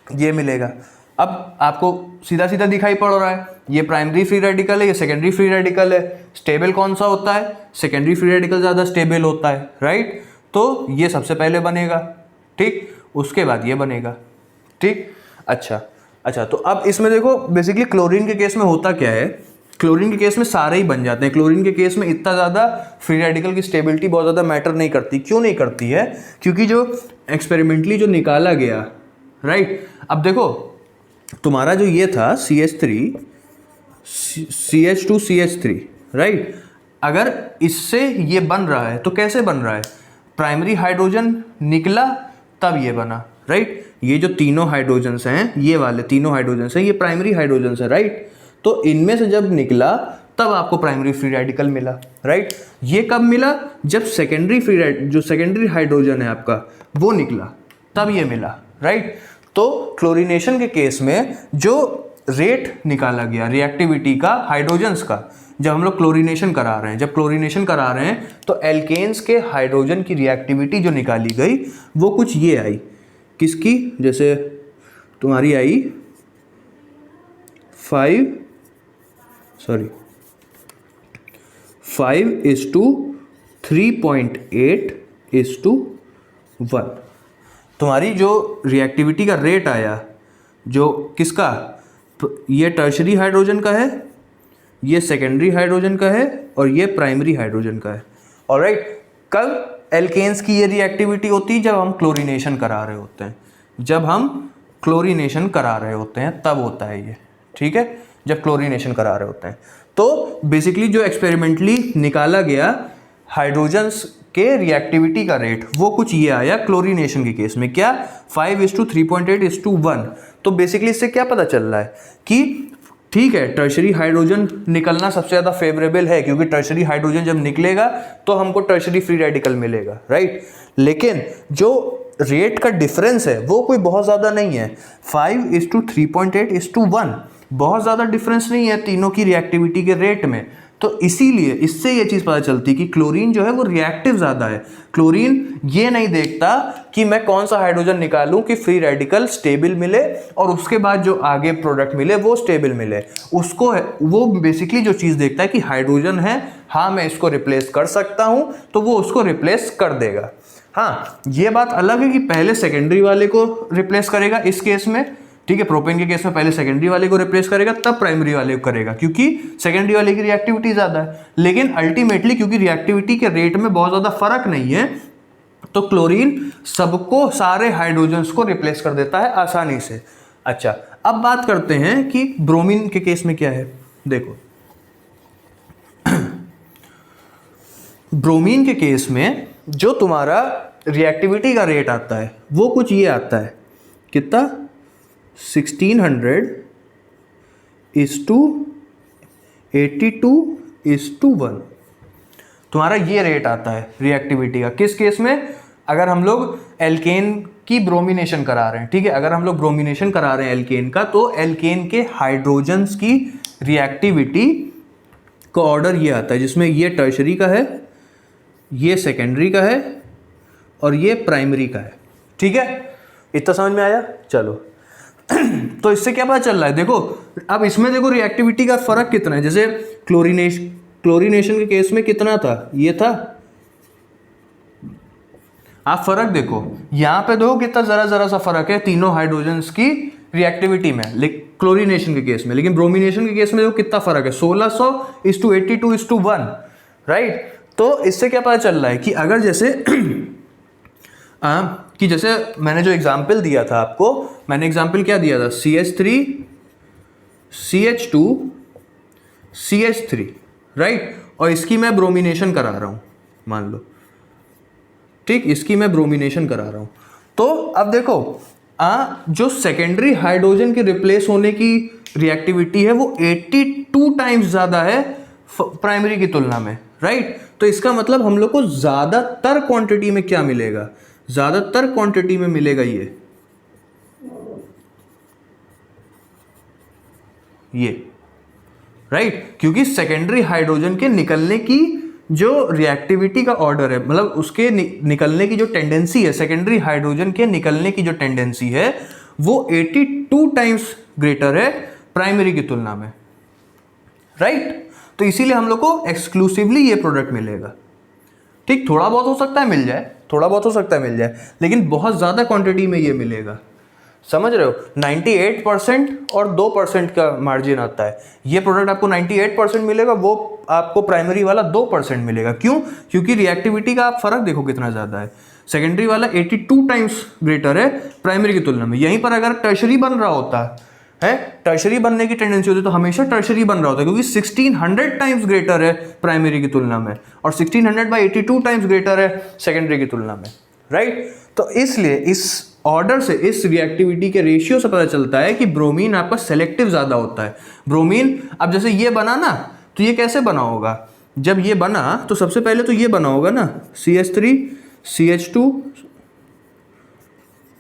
ये मिलेगा। अब आपको सीधा सीधा दिखाई पड़ रहा है, ये प्राइमरी फ्री रेडिकल है, ये सेकेंडरी फ्री रेडिकल है। स्टेबल कौन सा होता है? सेकेंडरी फ्री रेडिकल ज़्यादा स्टेबल होता है, राइट। तो ये सबसे पहले बनेगा, ठीक, उसके बाद ये बनेगा, ठीक। अच्छा, तो अब इसमें देखो बेसिकली क्लोरीन के केस में होता क्या है, क्लोरीन के केस में सारे ही बन जाते हैं। क्लोरीन के केस में इतना ज़्यादा फ्री रेडिकल की स्टेबिलिटी बहुत ज़्यादा मैटर नहीं करती। क्यों नहीं करती है? क्योंकि जो एक्सपेरिमेंटली जो निकाला गया, राइट। अब देखो तुम्हारा जो ये था CH3 CH2 CH3, राइट, अगर इससे ये बन रहा है तो कैसे बन रहा है? प्राइमरी हाइड्रोजन निकला तब ये बना, राइट। ये जो तीनों हाइड्रोजन्स हैं, ये वाले तीनों हाइड्रोजन्स हैं, ये प्राइमरी हाइड्रोजन्स हैं, राइट। तो इनमें से जब निकला तब आपको प्राइमरी फ्री रेडिकल मिला, राइट। ये कब मिला? जब सेकेंडरी हाइड्रोजन है आपका वो निकला तब ये मिला, राइट। तो क्लोरीनेशन के केस में जो रेट निकाला गया रिएक्टिविटी का हाइड्रोजन्स का, जब हम लोग क्लोरीनेशन करा रहे हैं तो एल्केन्स के हाइड्रोजन की रिएक्टिविटी जो निकाली गई वो कुछ ये आई, किसकी? जैसे तुम्हारी आई 5:3.8:1। तुम्हारी जो रिएक्टिविटी का रेट आया, जो किसका? ये टर्शरी हाइड्रोजन का है, ये सेकेंडरी हाइड्रोजन का है और ये प्राइमरी हाइड्रोजन का है, ऑलराइट। कब एल्केन्स की ये रिएक्टिविटी होती है? जब हम क्लोरीनेशन करा रहे होते हैं, तब होता है ये, ठीक है, जब क्लोरीनेशन करा रहे होते हैं। तो बेसिकली जो एक्सपेरिमेंटली निकाला गया हाइड्रोजन्स के रिएक्टिविटी का रेट वो कुछ ये आया क्लोरीनेशन के केस में, क्या? 5:3.8:1। तो बेसिकली इससे क्या पता चल रहा है कि ठीक है, टर्शरी हाइड्रोजन निकलना सबसे ज़्यादा फेवरेबल है, क्योंकि टर्शरी हाइड्रोजन जब निकलेगा तो हमको टर्शरी फ्री रेडिकल मिलेगा, राइट। लेकिन जो रेट का डिफरेंस है वो कोई बहुत ज़्यादा नहीं है, 5:3.8:1, बहुत ज़्यादा डिफरेंस नहीं है तीनों की रिएक्टिविटी के रेट में। तो इसीलिए इससे ये चीज़ पता चलती कि क्लोरीन जो है वो रिएक्टिव ज़्यादा है। क्लोरीन ये नहीं देखता कि मैं कौन सा हाइड्रोजन निकालूं कि फ्री रेडिकल स्टेबल मिले और उसके बाद जो आगे प्रोडक्ट मिले वो स्टेबल मिले। उसको वो बेसिकली जो चीज़ देखता है कि हाइड्रोजन है, हाँ मैं इसको रिप्लेस कर सकता हूँ, तो वो उसको रिप्लेस कर देगा। हाँ, ये बात अलग है कि पहले सेकेंडरी वाले को रिप्लेस करेगा इस केस में, ठीक है। प्रोपेन के केस में पहले सेकेंडरी वाले को रिप्लेस करेगा तब प्राइमरी वाले को करेगा, क्योंकि सेकेंडरी वाले की रिएक्टिविटी ज़्यादा है। लेकिन अल्टीमेटली क्योंकि रिएक्टिविटी के रेट में बहुत ज़्यादा फर्क नहीं है, तो क्लोरीन सबको, सारे हाइड्रोजन्स को रिप्लेस कर देता है आसानी से। अच्छा, अब बात करते हैं कि ब्रोमीन के केस में क्या है। देखो ब्रोमीन के केस में जो तुम्हारा रिएक्टिविटी का रेट आता है वो कुछ ये आता है, कितना, 1600 इज टू 82 इज टू 1। तुम्हारा ये रेट आता है रिएक्टिविटी का। किस केस में? अगर हम लोग एल्केन की ब्रोमिनेशन करा रहे हैं, ठीक है। अगर हम लोग ब्रोमिनेशन करा रहे हैं एल्केन का, तो एल्केन के हाइड्रोजन्स की रिएक्टिविटी का ऑर्डर ये आता है, जिसमें ये टर्शरी का है, ये सेकेंडरी का है और ये प्राइमरी का है, ठीक है। इतना समझ में आया? चलो तो इससे क्या पता चल रहा है, देखो अब इसमें देखो रिएक्टिविटी का फर्क कितना है। जैसे क्लोरीनेशन के केस में कितना था, ये था, आप फर्क देखो यहाँ पे देखो कितना जरा सा फर्क है तीनों हाइड्रोजन्स की रिएक्टिविटी में, क्लोरीनेशन के केस में। लेकिन ब्रोमिनेशन के केस में देखो कितना फर्क है, 1600:82:1, राइट। तो इससे क्या पता चल रहा है कि अगर जैसे मैंने जो एग्जाम्पल दिया था आपको, मैंने एग्जाम्पल क्या दिया था, CH3 CH2 CH3, राइट। और इसकी मैं ब्रोमिनेशन करा रहा हूं, मान लो, ठीक, इसकी मैं ब्रोमिनेशन करा रहा हूं। तो अब देखो जो सेकेंडरी हाइड्रोजन के रिप्लेस होने की रिएक्टिविटी है वो 82 टाइम्स ज्यादा है प्राइमरी की तुलना में, राइट। तो इसका मतलब हम लोग को ज्यादातर क्वांटिटी में क्या मिलेगा, ज्यादातर क्वांटिटी में मिलेगा ये, राइट। क्योंकि सेकेंडरी हाइड्रोजन के निकलने की जो रिएक्टिविटी का ऑर्डर है, मतलब उसके निकलने की जो टेंडेंसी है, सेकेंडरी हाइड्रोजन के निकलने की जो टेंडेंसी है वो 82 टाइम्स ग्रेटर है प्राइमरी की तुलना में, राइट। तो इसीलिए हम लोग को एक्सक्लूसिवली ये प्रोडक्ट मिलेगा, ठीक। थोड़ा बहुत हो सकता है मिल जाए, थोड़ा बहुत हो सकता है मिल जाए, लेकिन बहुत ज़्यादा क्वांटिटी में ये मिलेगा, समझ रहे हो। 98% और 2% का मार्जिन आता है। ये प्रोडक्ट आपको 98% मिलेगा, वो आपको प्राइमरी वाला 2% मिलेगा। क्यों? क्योंकि रिएक्टिविटी का आप फर्क देखो कितना ज़्यादा है। सेकेंडरी वाला 82 टाइम्स ग्रेटर है प्राइमरी की तुलना में। यहीं पर अगर टर्शरी बन रहा होता है, टर्शरी बनने की टेंडेंसी होती है तो हमेशा टर्शरी बन रहा होता है, क्योंकि 1600 टाइम्स ग्रेटर है प्राइमरी की तुलना में और 1600/82 टाइम्स ग्रेटर है सेकेंडरी की तुलना में, राइट। तो इसलिए इस ऑर्डर से, इस रिएक्टिविटी के रेशियो से पता चलता है कि ब्रोमीन आपका सेलेक्टिव ज़्यादा होता है। ब्रोमीन अब जैसे ये बना ना, तो ये कैसे बना होगा, जब ये बना तो सबसे पहले तो ये बना होगा ना, CH3 CH2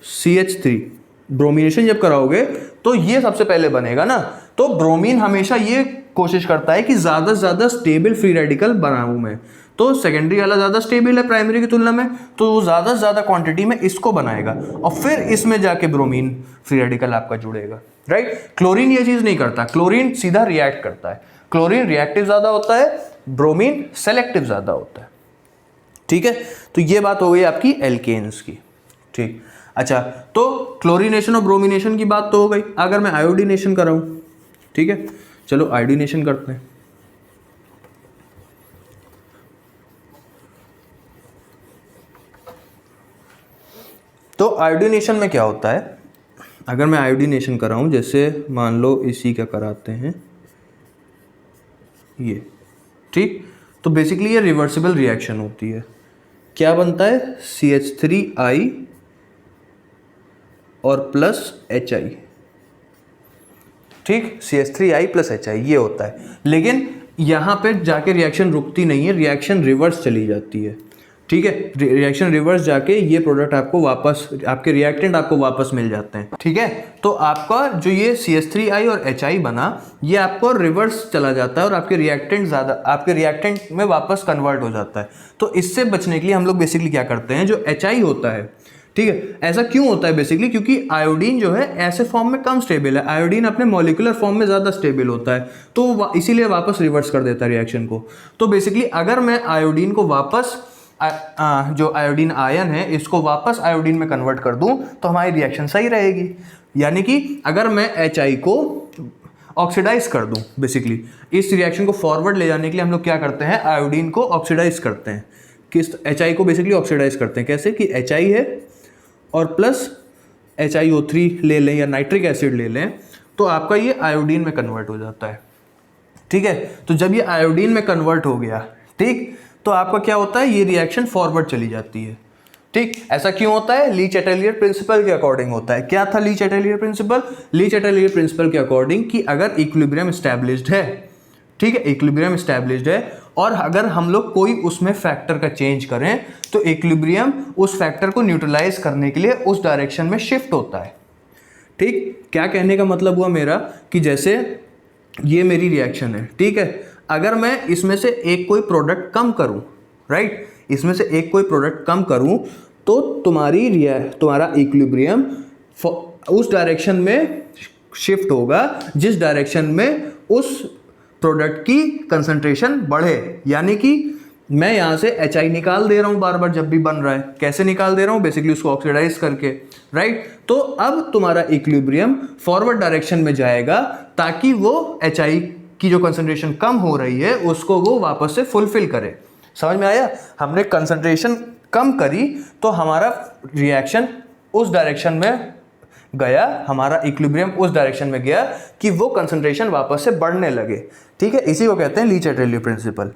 CH3, ब्रोमिनेशन जब कराओगे तो ये सबसे पहले बनेगा ना। तो ब्रोमीन हमेशा ये कोशिश करता है कि ज़्यादा से ज़्यादा स्टेबल फ्री रेडिकल बनाऊँ मैं, तो सेकेंडरी वाला ज़्यादा स्टेबल है प्राइमरी की तुलना में, तो वो ज़्यादा से ज़्यादा क्वांटिटी में इसको बनाएगा और फिर इसमें जाके ब्रोमीन फ्री रेडिकल आपका जुड़ेगा, राइट। क्लोरीन ये चीज़ नहीं करता, क्लोरीन सीधा रिएक्ट करता है। क्लोरीन रिएक्टिव ज़्यादा होता है, ब्रोमीन सेलेक्टिव ज़्यादा होता है, ठीक है। तो ये बात हो गई आपकी एल्केन्स की, ठीक। अच्छा, तो क्लोरीनेशन और ब्रोमिनेशन की बात तो हो गई। अगर मैं आयोडीनेशन कराऊं, ठीक है, चलो आयोडीनेशन करते हैं। तो आयोडीनेशन में क्या होता है, अगर मैं आयोडीनेशन कराऊं, जैसे मान लो इसी का कराते हैं ये, ठीक। तो बेसिकली ये रिवर्सिबल रिएक्शन होती है। क्या बनता है, CH3I और प्लस HI, ठीक, CH3I प्लस HI ये होता है। लेकिन यहाँ पे जाके रिएक्शन रुकती नहीं है, रिएक्शन रिवर्स चली जाती है, ठीक है, रिएक्शन रिवर्स जाके ये प्रोडक्ट आपको वापस, आपके रिएक्टेंट आपको वापस मिल जाते हैं। ठीक है, तो आपका जो ये CH3I और HI बना, ये आपको रिवर्स चला जाता है और आपके रिएक्टेंट में वापस कन्वर्ट हो जाता है। तो इससे बचने के लिए हम लोग बेसिकली क्या करते हैं, जो HI होता है, ठीक है, ऐसा क्यों होता है बेसिकली, क्योंकि आयोडीन जो है ऐसे फॉर्म में कम स्टेबल है, आयोडीन अपने मॉलिक्यूलर फॉर्म में ज़्यादा स्टेबल होता है, तो इसीलिए वापस रिवर्स कर देता है रिएक्शन को। तो बेसिकली अगर मैं आयोडीन को वापस जो आयोडीन आयन है इसको वापस आयोडीन में कन्वर्ट कर दूं तो हमारी रिएक्शन सही रहेगी। यानी कि अगर मैं HI को ऑक्सीडाइज कर दूं, बेसिकली इस रिएक्शन को फॉरवर्ड ले जाने के लिए हम लोग क्या करते हैं, आयोडीन को ऑक्सीडाइज करते हैं, किस HI को बेसिकली ऑक्सीडाइज करते हैं। कैसे कि HI है और प्लस HiO3 ले लें या नाइट्रिक एसिड ले लें, तो आपका ये आयोडीन में कन्वर्ट हो जाता है। ठीक है, तो जब ये आयोडीन में कन्वर्ट हो गया, ठीक, तो आपका क्या होता है, ये रिएक्शन फॉरवर्ड चली जाती है। ठीक, ऐसा क्यों होता है, ली चैटेलियर प्रिंसिपल के अकॉर्डिंग होता है। क्या था ली चैटेलियर प्रिंसिपल? ली चैटेलियर प्रिंसिपल के अकॉर्डिंग कि अगर इक्विलिब्रियम एस्टैब्लिश्ड है, ठीक है, इक्विलिब्रियम एस्टैब्लिश्ड है, और अगर हम लोग कोई उसमें फैक्टर का चेंज करें तो इक्विलिब्रियम उस फैक्टर को न्यूट्रलाइज करने के लिए उस डायरेक्शन में शिफ्ट होता है। ठीक, क्या कहने का मतलब हुआ मेरा कि जैसे ये मेरी रिएक्शन है, ठीक है, अगर मैं इसमें से एक कोई प्रोडक्ट कम करूं, राइट, इसमें से एक कोई प्रोडक्ट कम करूं तो तुम्हारा इक्विलिब्रियम उस डायरेक्शन में शिफ्ट होगा जिस डायरेक्शन में उस प्रोडक्ट की कंसंट्रेशन बढ़े। यानी कि मैं यहाँ से HI निकाल दे रहा हूँ बार बार जब भी बन रहा है। कैसे निकाल दे रहा हूँ? बेसिकली उसको ऑक्सीडाइज करके, राइट। तो अब तुम्हारा इक्विलिब्रियम फॉरवर्ड डायरेक्शन में जाएगा ताकि वो HI की जो कंसंट्रेशन कम हो रही है उसको वो वापस से फुलफिल करे। समझ में आया? हमने कंसंट्रेशन कम करी तो हमारा रिएक्शन उस डायरेक्शन में गया, हमारा इक्विलिब्रियम उस डायरेक्शन में गया कि वो कंसंट्रेशन वापस से बढ़ने लगे। ठीक है, इसी को कहते हैं ली चैटेलियर प्रिंसिपल।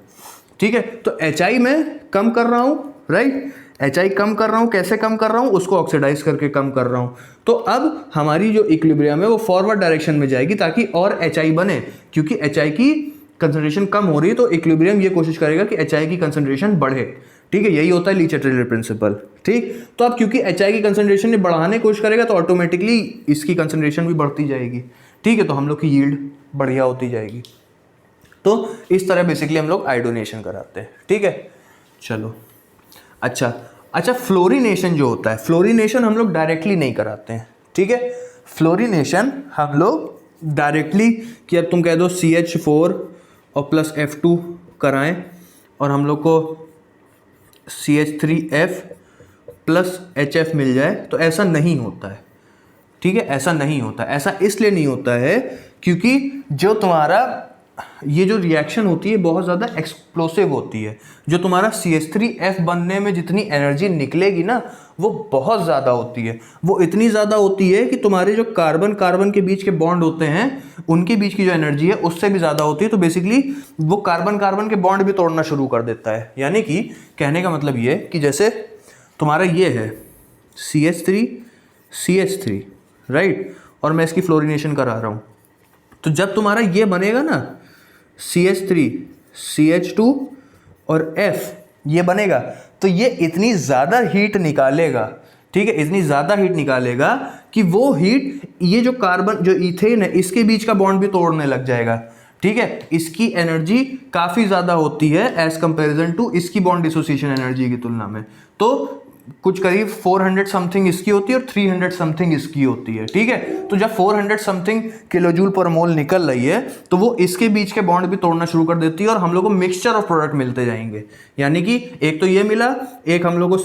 ठीक है, तो HI में कम कर रहा हूँ, राइट, HI कम कर रहा हूँ। कैसे कम कर रहा हूँ? उसको ऑक्सीडाइज करके कम कर रहा हूँ। तो अब हमारी जो इक्विलिब्रियम है वो फॉरवर्ड डायरेक्शन में जाएगी ताकि और HI बने, क्योंकि HI की कंसंट्रेशन कम हो रही है तो इक्विलिब्रियम ये कोशिश करेगा कि HI की कंसंट्रेशन बढ़े। ठीक है, यही होता है ली चैटेलियर प्रिंसिपल। ठीक, तो अब क्योंकि HI की कंसंट्रेशन बढ़ाने की कोशिश करेगा तो ऑटोमेटिकली इसकी कंसंट्रेशन भी बढ़ती जाएगी। ठीक है, तो हम लोग की यील्ड बढ़िया होती जाएगी। तो इस तरह बेसिकली हम लोग आयोडीनेशन कराते हैं। ठीक है, चलो अच्छा फ्लोरीनेशन जो होता है, फ्लोरीनेशन हम लोग डायरेक्टली नहीं कराते हैं। ठीक है, फ्लोरीनेशन हम लोग डायरेक्टली कि अब तुम कह दो CH4 और प्लस F2 कराएं और हम लोग को CH3F प्लस HF मिल जाए, तो ऐसा नहीं होता है। ठीक है, ऐसा नहीं होता। ऐसा इसलिए नहीं होता है क्योंकि जो तुम्हारा ये जो रिएक्शन होती है बहुत ज़्यादा एक्सप्लोसिव होती है। जो तुम्हारा CH3F बनने में जितनी एनर्जी निकलेगी ना वो बहुत ज़्यादा होती है। वो इतनी ज़्यादा होती है कि तुम्हारे जो कार्बन के बीच के बॉन्ड होते हैं उनके बीच की जो एनर्जी है उससे भी ज़्यादा होती है। तो बेसिकली वो कार्बन के बॉन्ड भी तोड़ना शुरू कर देता है। यानी कि कहने का मतलब ये कि जैसे तुम्हारा ये है CH3 राइट, और मैं इसकी फ्लोरीनेशन करा रहा हूँ, तो जब तुम्हारा ये बनेगा ना CH3 CH2 और F ये बनेगा तो ये इतनी ज़्यादा हीट निकालेगा। ठीक है, इतनी ज़्यादा हीट निकालेगा कि वो हीट ये जो कार्बन जो इथेन है इसके बीच का बॉन्ड भी तोड़ने लग जाएगा। ठीक है, इसकी एनर्जी काफ़ी ज़्यादा होती है एज कंपेरिजन टू इसकी बॉन्ड डिसोसिएशन एनर्जी की तुलना में। तो कुछ करीब 400 समथिंग इसकी होती है और 300 समथिंग इसकी होती है। ठीक है, तो जब 400 समथिंग किलोजूल पर मोल निकल रही है तो वो इसके बीच के बॉन्ड भी तोड़ना शुरू कर देती है और हम लोग को मिक्सचर ऑफ प्रोडक्ट मिलते जाएंगे। यानी कि एक तो ये मिला, एक हम लोग को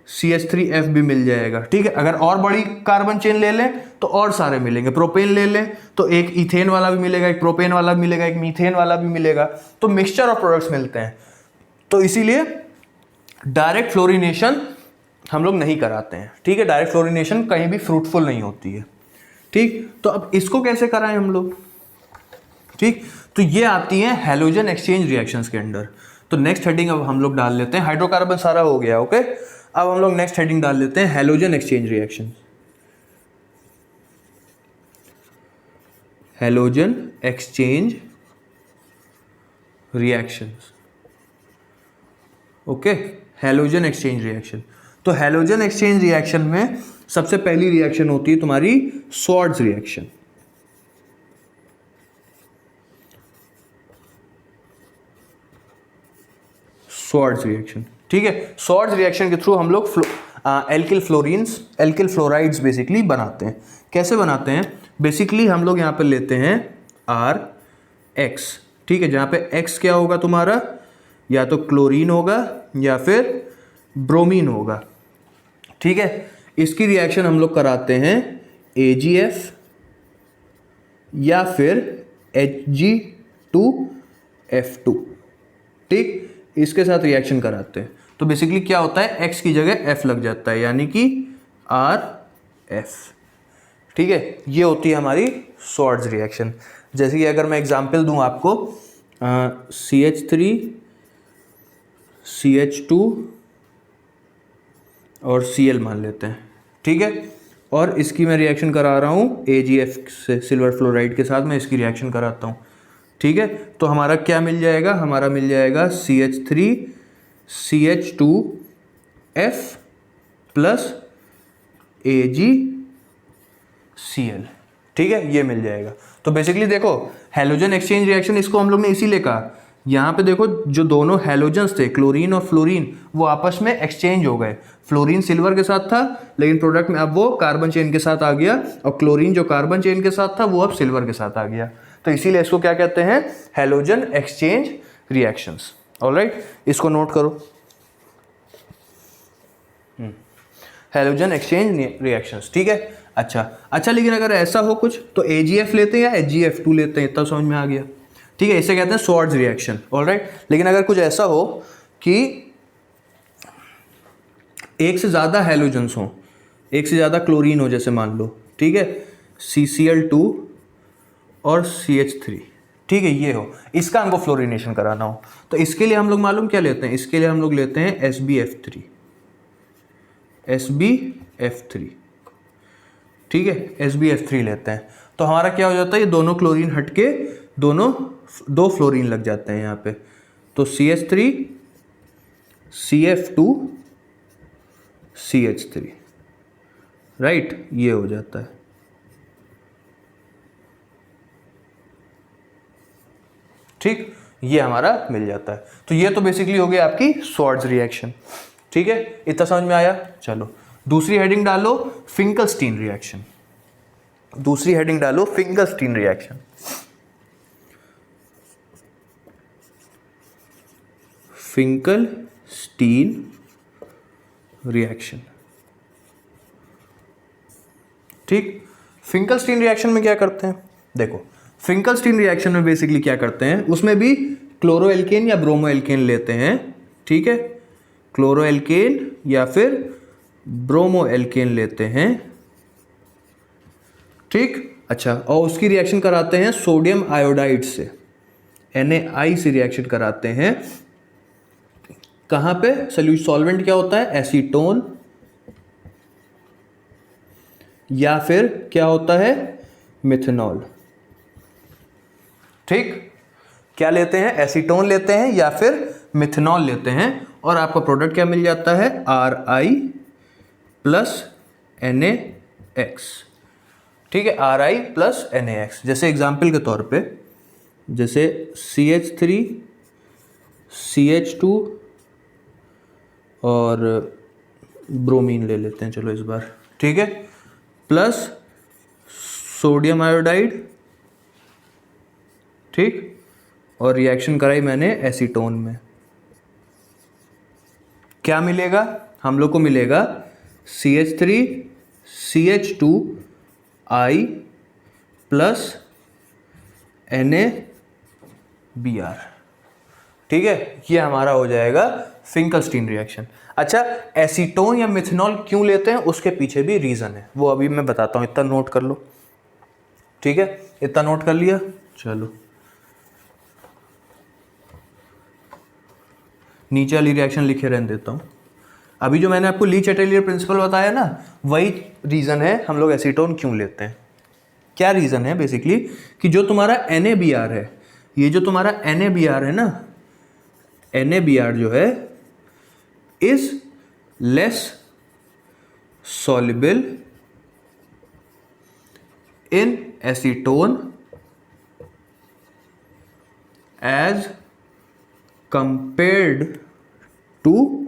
CH3F भी मिल जाएगा। ठीक है, अगर और बड़ी कार्बन चेन ले लें तो और सारे मिलेंगे। प्रोपेन ले लें तो एक इथेन वाला भी मिलेगा, एक प्रोपेन वाला भी मिलेगा, एक मीथेन वाला भी मिलेगा। तो मिक्सचर ऑफ प्रोडक्ट्स मिलते हैं। तो इसीलिए डायरेक्ट फ्लोरीनेशन हम लोग नहीं कराते हैं। ठीक है, डायरेक्ट फ्लोरीनेशन कहीं भी फ्रूटफुल नहीं होती है। ठीक, तो अब इसको कैसे कराएं हम लोग? ठीक, तो ये आती हैं हैलोजन एक्सचेंज रिएक्शंस के अंडर। तो नेक्स्ट हेडिंग अब हम लोग डाल लेते हैं, हाइड्रोकार्बन सारा हो गया। ओके, अब हम लोग नेक्स्ट हेडिंग डाल लेते हैं halogen exchange reaction. Halogen exchange reactions. Okay, halogen exchange reaction. तो हैलोजन एक्सचेंज रिएक्शन में सबसे पहली रिएक्शन होती है तुम्हारी स्वॉर्ड्स रिएक्शन। स्वॉर्ड्स रिएक्शन, ठीक है। स्वॉर्ड्स रिएक्शन के थ्रू हम लोग एल्किल फ्लोराइड्स बेसिकली बनाते हैं। कैसे बनाते हैं? बेसिकली हम लोग यहाँ पे लेते हैं RX, ठीक है, जहाँ पे X क्या होगा तुम्हारा, या तो क्लोरीन होगा या फिर ब्रोमीन होगा, ठीक है। इसकी रिएक्शन हम लोग कराते हैं AgF या फिर Hg2F2, ठीक, इसके साथ रिएक्शन कराते हैं। तो बेसिकली क्या होता है, X की जगह F लग जाता है, यानी कि RF, ठीक है। ये होती है हमारी स्वॉर्ड्स रिएक्शन। जैसे कि अगर मैं एग्जांपल दूं आपको, CH3 CH2 और Cl मान लेते हैं, ठीक है। और इसकी मैं रिएक्शन करा रहा हूँ AgF से, सिल्वर फ्लोराइड के साथ मैं इसकी रिएक्शन कराता हूँ, ठीक है। तो हमारा क्या मिल जाएगा, हमारा मिल जाएगा CH3 CH2F प्लस AgCl, ठीक है, ये मिल जाएगा। तो बेसिकली देखो हैलोजन एक्सचेंज रिएक्शन, इसको हम लोग ने इसीलिए कहा, यहाँ पे देखो जो दोनों हैलोजन्स थे क्लोरीन और फ्लोरीन, वो आपस में एक्सचेंज हो गए। फ्लोरीन सिल्वर के साथ था, लेकिन प्रोडक्ट में अब वो कार्बन चेन के साथ आ गया, और क्लोरीन जो कार्बन चेन के साथ था वो अब सिल्वर के साथ आ गया। तो इसीलिए इसको क्या कहते हैं, हैलोजन एक्सचेंज रिएक्शंस। ऑलराइट, इसको नोट करो, हैलोजन एक्सचेंज रिएक्शंस, ठीक है। अच्छा, लेकिन अगर ऐसा हो कुछ तो AgF लेते हैं या HgF2 लेते हैं, इतना समझ में आ गया, ठीक है। इसे कहते हैं स्वॉर्ड्स रिएक्शन, ऑलराइट। लेकिन अगर कुछ ऐसा हो कि एक से ज़्यादा हैलोजन्स हो, एक से ज़्यादा क्लोरीन हो, जैसे मान लो, ठीक है, CCl2 और CH3, ठीक है, ये हो, इसका हमको फ्लोरिनेशन कराना हो, तो इसके लिए हम लोग मालूम क्या लेते हैं, इसके लिए हम लोग लेते हैं SbF3, ठीक है, SbF3 लेते हैं। तो हमारा क्या हो जाता है, ये दोनों क्लोरीन हटके दो फ्लोरीन लग जाते हैं यहाँ पे, तो CH3 CF2 CH3, राइट, ये हो जाता है, ठीक, ये हमारा मिल जाता है। तो ये तो बेसिकली हो गया आपकी स्वॉर्ड्स रिएक्शन, ठीक है, इतना समझ में आया। चलो दूसरी हेडिंग डालो, फिंकलस्टीन रिएक्शन। दूसरी हेडिंग डालो, फिंकलस्टीन रिएक्शन। फिंकलस्टीन रिएक्शन, ठीक। फिंकलस्टीन रिएक्शन में क्या करते हैं, देखो फिंकलस्टीन रिएक्शन में बेसिकली क्या करते हैं, उसमें भी क्लोरोएल्केन या ब्रोमोएल्केन लेते हैं, ठीक है, क्लोरोएल्केन या फिर ब्रोमोएल्केन लेते हैं, ठीक। अच्छा, और उसकी रिएक्शन कराते हैं सोडियम आयोडाइड से, Na से रिएक्शन कराते हैं। कहाँ पे, सॉल्वेंट क्या होता है, एसीटोन, या फिर क्या होता है, मिथेनॉल, ठीक। क्या लेते हैं, एसीटोन लेते हैं या फिर मिथेनॉल लेते हैं, और आपका प्रोडक्ट क्या मिल जाता है, Ri प्लस NaX, ठीक है, Ri प्लस NaX। जैसे एग्जाम्पल के तौर पे, जैसे CH3 CH2 और ब्रोमीन ले लेते हैं, चलो इस बार, ठीक है, प्लस सोडियम आयोडाइड, ठीक, और रिएक्शन कराई मैंने एसीटोन में। क्या मिलेगा, हम लोग को मिलेगा CH3 CH2I प्लस NaBr, ठीक है, ये हमारा हो जाएगा फिंकलस्टीन रिएक्शन। अच्छा, एसीटोन या मिथेनॉल क्यों लेते हैं, उसके पीछे भी रीज़न है, वो अभी मैं बताता हूँ, इतना नोट कर लो, ठीक है, इतना नोट कर लिया। चलो नीचे वाली रिएक्शन लिखे रहने देता हूँ। अभी जो मैंने आपको ली चैटेलियर प्रिंसिपल बताया ना, वही रीज़न है हम लोग एसीटोन क्यों लेते हैं। क्या रीज़न है, बेसिकली कि जो तुम्हारा NaBr है, ये जो तुम्हारा NaBr है ना, NaBr जो है is less soluble in acetone as compared to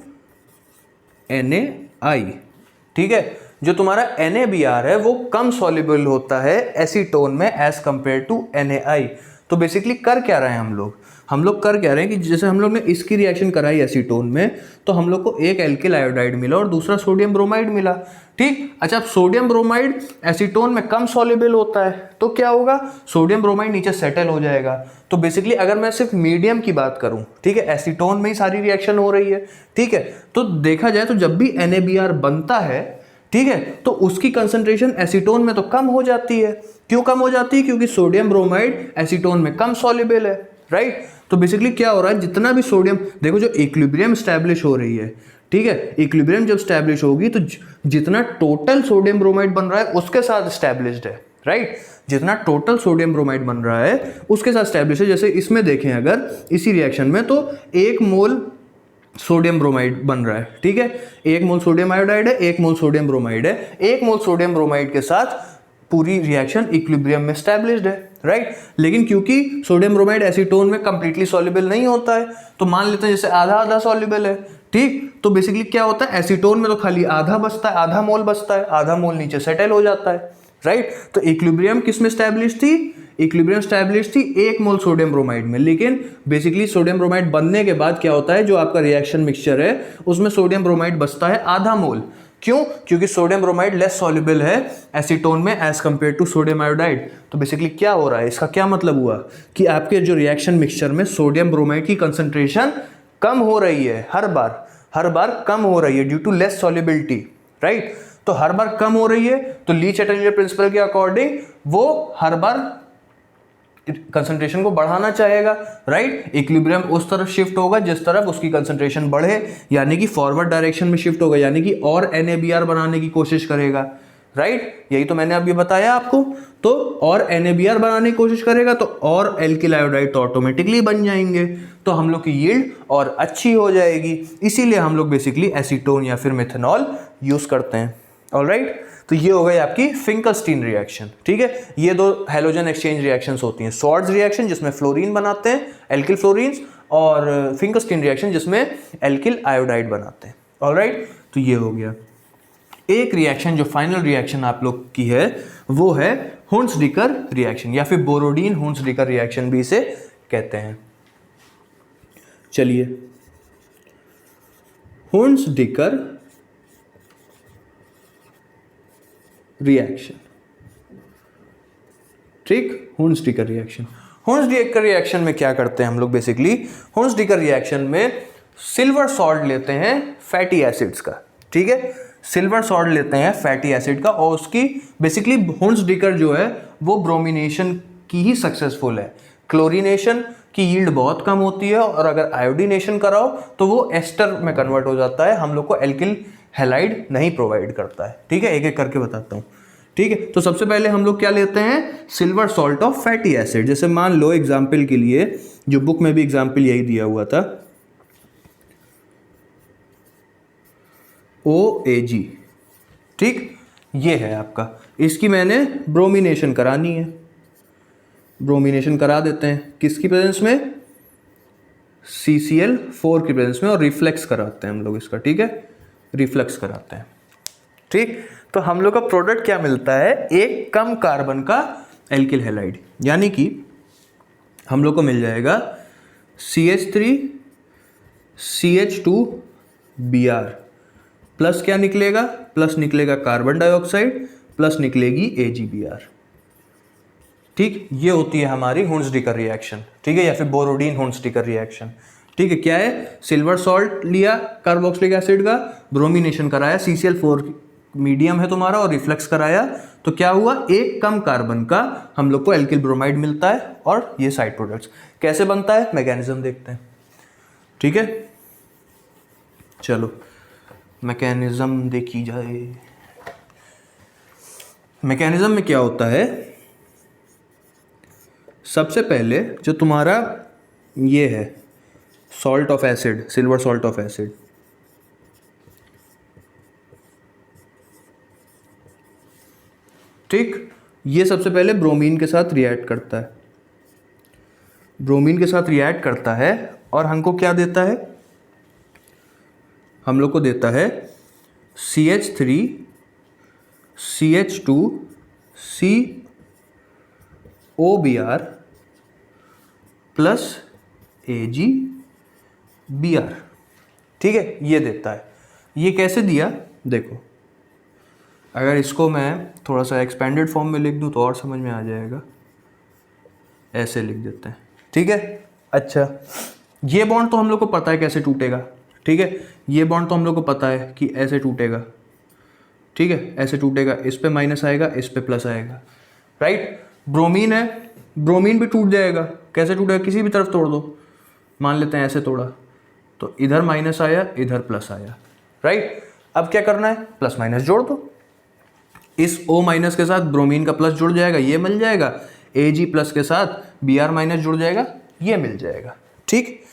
NaI। ठीक है, जो तुम्हारा NaBr है वो कम सॉल्युबल होता है एसीटोन में एज कंपेयर टू NaI। तो बेसिकली कर क्या रहे हैं हम लोग कर क्या रहे हैं कि जैसे हम लोग ने इसकी रिएक्शन कराई एसीटोन में, तो हम लोग को एक एल्किल आयोडाइड मिला और दूसरा सोडियम ब्रोमाइड मिला। ठीक, अच्छा, अब सोडियम ब्रोमाइड एसीटोन में कम सॉल्युबल होता है तो क्या होगा, सोडियम ब्रोमाइड नीचे सेटल हो जाएगा। तो बेसिकली अगर मैं सिर्फ मीडियम की बात करूं, ठीक है, एसीटोन में ही सारी रिएक्शन हो रही है, ठीक है, तो देखा जाए तो जब भी NaBr बनता है, ठीक है, तो उसकी कंसंट्रेशन एसीटोन में तो कम हो जाती है। क्यों कम हो जाती है, क्योंकि सोडियम ब्रोमाइड एसीटोन में कम सॉल्युबल है, राइट। तो बेसिकली क्या हो रहा है, जितना भी सोडियम, देखो जो इक्विलिब्रियम स्टैब्लिश हो रही है, ठीक है, इक्विलिब्रियम जब स्टैब्लिश होगी तो जितना टोटल सोडियम ब्रोमाइड बन रहा है उसके साथ स्टैब्लिश्ड है, राइट। जितना टोटल सोडियम ब्रोमाइड बन रहा है उसके साथ स्टैब्लिश है। जैसे इसमें देखें अगर इसी रिएक्शन में, तो 1 मोल सोडियम ब्रोमाइड बन रहा है, ठीक है, 1 मोल सोडियम आयोडाइड है, 1 मोल सोडियम ब्रोमाइड है, 1 मोल सोडियम ब्रोमाइड के साथ पूरी रिएक्शन इक्विलिब्रियम में स्टैब्लिश्ड है, राइट। लेकिन क्योंकि सोडियम ब्रोमाइड एसीटोन में कंप्लीटली सॉल्युबल नहीं होता है, तो मान लेते हैं जैसे आधा आधा सॉल्युबल है, ठीक, तो बेसिकली क्या होता है, एसीटोन में तो खाली आधा बचता है, आधा मोल बचता है, आधा मोल नीचे सेटल हो जाता है, राइट। तो इक्विलिब्रियम किस में स्टैब्लिश थी, इक्विलिब्रियम स्टैब्लिश थी 1 मोल सोडियम ब्रोमाइड में। लेकिन बेसिकली सोडियम ब्रोमाइड बनने के बाद क्या होता है, जो आपका रिएक्शन मिक्सचर है उसमें सोडियम ब्रोमाइड बचता है आधा मोल। क्यों, क्योंकि सोडियम ब्रोमाइड लेस सॉल्युबल है एसीटोन में as compare to sodium iodide. तो बेसिकली क्या हो रहा है, इसका क्या मतलब हुआ कि आपके जो रिएक्शन मिक्सचर में सोडियम ब्रोमाइड की कंसंट्रेशन कम हो रही है, हर बार कम हो रही है due to less solubility, right. तो हर बार कम हो रही है, तो ली चैटर्जी प्रिंसिपल के अकॉर्डिंग वो हर बार कंसंट्रेशन को बढ़ाना चाहेगा, राइट। इक्विलिब्रियम उस तरफ शिफ्ट होगा जिस तरफ उसकी कंसंट्रेशन बढ़े, यानी कि फॉरवर्ड डायरेक्शन में शिफ्ट होगा, यानी कि और NaBr बनाने की कोशिश करेगा, राइट। यही तो मैंने अभी बताया आपको। तो और NaBr बनाने की कोशिश करेगा तो और एल्किल आयोडाइड तो ऑटोमेटिकली बन जाएंगे, तो हम लोग की यील्ड और अच्छी हो जाएगी। इसीलिए हम लोग बेसिकली एसीटोन या फिर मेथनॉल यूज करते हैं, ऑलराइट। तो ये हो गई आपकी फिंकलस्टीन रिएक्शन, ठीक है। ये 2 हैलोजन एक्सचेंज रिएक्शंस होती हैं, स्वार्ट्ज रिएक्शन जिसमें फ्लोरीन बनाते हैं, एल्किल फ्लोरीन्स, और फिंकलस्टीन रिएक्शन जिसमें एल्किल आयोडाइड बनाते हैं, ऑलराइट। तो ये हो गया। एक रिएक्शन जो फाइनल रिएक्शन आप लोग की है वो है हुंस-डिकर रिएक्शन या फिर बोरोडीन हुंस-डिकर रिएक्शन भी इसे कहते हैं। चलिए, हुंस-डिकर रिएक्शन, ठीक, हुंस-डिकर रिएक्शन। हुंस-डिकर रिएक्शन में क्या करते हैं हम लोग, बेसिकली हुंस-डिकर रिएक्शन में सिल्वर सॉल्ट लेते हैं फैटी एसिड्स का, ठीक है, सिल्वर सॉल्ट लेते हैं फैटी एसिड का, और उसकी बेसिकली हुंस-डिकर जो है वो ब्रोमिनेशन की ही सक्सेसफुल है। क्लोरीनेशन की यील्ड बहुत कम होती है, और अगर आयोडीनेशन कराओ तो वो एस्टर में कन्वर्ट हो जाता है, हम लोग को एल्किल हैलाइड नहीं प्रोवाइड करता है, ठीक है। एक एक करके बताता हूँ, ठीक है। तो सबसे पहले हम लोग क्या लेते हैं, silver salt of fatty acid. जैसे मान लो एग्जाम्पल के लिए, जो बुक में भी एग्जाम्पल यही दिया हुआ था, OAG, ठीक, ये है आपका, इसकी मैंने ब्रोमिनेशन करानी है, ब्रोमिनेशन करा देते हैं किसकी प्रेजेंस में, CCl4 की प्रेजेंस में, और रिफ्लेक्स कराते हैं हम लोग इसका, ठीक है, रिफ्लेक्स कराते हैं, ठीक। तो हम लोग का प्रोडक्ट क्या मिलता है, एक कम कार्बन का एल्किल हैलाइड, यानी कि हम लोग को मिल जाएगा CH3 CH2Br प्लस क्या निकलेगा, प्लस निकलेगा कार्बन डाइऑक्साइड, प्लस निकलेगी AgBr, ठीक। ये होती है हमारी हुंस-डिकर रिएक्शन, ठीक है, या फिर बोरोडीन हुंस-डिकर रिएक्शन, ठीक है। क्या है, सिल्वर सॉल्ट लिया कार्बोक्सिलिक एसिड का, ब्रोमिनेशन कराया, CCl4 मीडियम है तुम्हारा, और रिफ्लेक्स कराया, तो क्या हुआ, एक कम कार्बन का हम लोग को एल्किल ब्रोमाइड मिलता है, और ये साइड प्रोडक्ट्स कैसे बनता है, मैकेनिज्म देखते हैं, ठीक है। चलो मैकेनिज्म देखी जाए। मैकेनिज्म में क्या होता है, सबसे पहले जो तुम्हारा ये है salt of acid, silver salt of acid, ठीक, ये सबसे पहले ब्रोमीन के साथ रिएक्ट करता है, ब्रोमीन के साथ रिएक्ट करता है और हमको क्या देता है, हम लोग को देता है CH3 CH2 COBr plus AgBr। ठीक है, ये देता है। ये कैसे दिया देखो, अगर इसको मैं थोड़ा सा एक्सपेंडेड फॉर्म में लिख दूं तो और समझ में आ जाएगा, ऐसे लिख देते हैं। ठीक है, अच्छा ये बॉन्ड तो हम लोग को पता है कैसे टूटेगा। ठीक है, ये बॉन्ड तो हम लोग को पता है कि ऐसे टूटेगा। ठीक है, ऐसे टूटेगा, इस पे माइनस आएगा, इस पे प्लस आएगा, राइट। ब्रोमीन है, ब्रोमीन भी टूट जाएगा। कैसे टूटेगा, किसी भी तरफ तोड़ दो, मान लेते हैं ऐसे तोड़ा तो इधर माइनस आया, इधर प्लस आया, राइट। अब क्या करना है, प्लस माइनस जोड़ दो, इस O माइनस के साथ ब्रोमीन का प्लस जुड़ जाएगा, ये मिल जाएगा। Ag प्लस के साथ Br माइनस जुड़ जाएगा, ये मिल जाएगा। ठीक,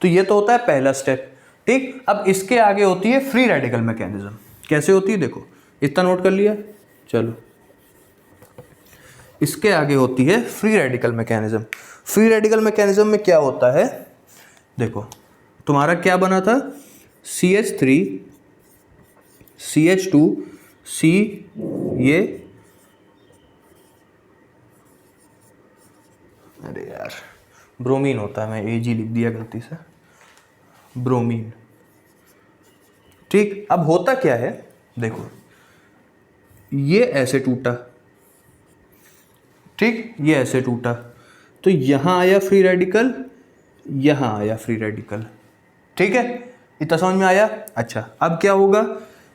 तो ये तो होता है पहला स्टेप। ठीक, अब इसके आगे होती है फ्री रेडिकल मैकेनिज्म। कैसे होती है देखो, इतना नोट कर लिया, चलो इसके आगे होती है free radical mechanism. Free radical mechanism में क्या होता है देखो, तुम्हारा क्या बना था, CH3 CH2 C, ये अरे यार ब्रोमीन होता है, मैं Ag लिख दिया गलती से, ब्रोमीन। ठीक, अब होता क्या है देखो, ये ऐसे टूटा, ठीक, ये ऐसे टूटा, तो यहां आया फ्री रेडिकल, यहां आया फ्री रेडिकल। ठीक है, इतना समझ में आया। अच्छा, अब क्या होगा,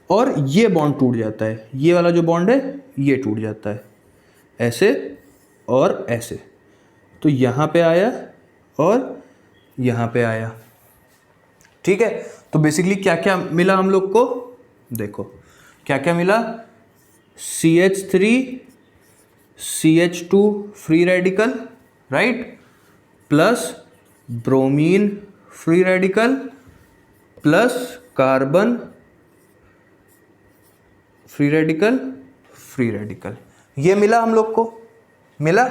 और ये बॉन्ड टूट जाता है, ये वाला जो बॉन्ड है ये टूट जाता है, ऐसे और ऐसे, तो यहाँ पे आया और यहाँ पे आया। ठीक है, तो बेसिकली क्या क्या मिला हम लोग को देखो, क्या क्या मिला, CH3 CH2 free radical, right, plus bromine free radical, plus carbon free radical, free radical, ये मिला हम लोग को, मिला।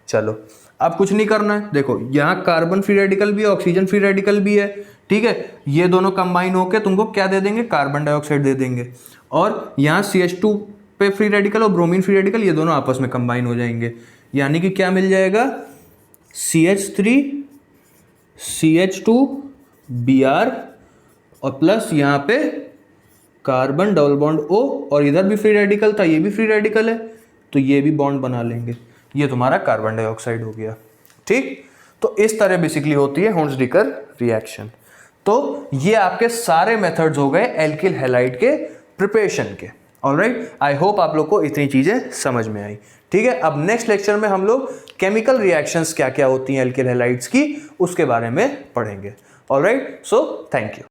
चलो अब कुछ नहीं करना है, देखो यहाँ कार्बन फ्री रेडिकल भी है, ऑक्सीजन फ्री रेडिकल भी है। ठीक है, ये दोनों कंबाइन होकर तुमको क्या दे देंगे, कार्बन डाइऑक्साइड दे देंगे, और यहाँ CH2 पे फ्री रेडिकल और ब्रोमीन फ्री रेडिकल, ये दोनों आपस में कंबाइन हो जाएंगे, यानी कि क्या मिल जाएगा, CH3 CH2 Br और प्लस यहाँ पे कार्बन डबल बॉन्ड O, और इधर भी फ्री रेडिकल था, ये भी फ्री रेडिकल है, तो ये भी बॉन्ड बना लेंगे, ये तुम्हारा कार्बन डाइऑक्साइड हो गया। ठीक, तो इस तरह बेसिकली होती है हुंसडीकर रिएक्शन। तो ये आपके सारे मेथड्स हो गए एल्किल हैलाइड के प्रिपरेशन के। ऑलराइट, आई होप आप लोग को इतनी चीजें समझ में आई। ठीक है, अब नेक्स्ट लेक्चर में हम लोग केमिकल रिएक्शंस क्या क्या होती हैं एल्किल हैलाइड्स की, उसके बारे में पढ़ेंगे। Alright, so thank you.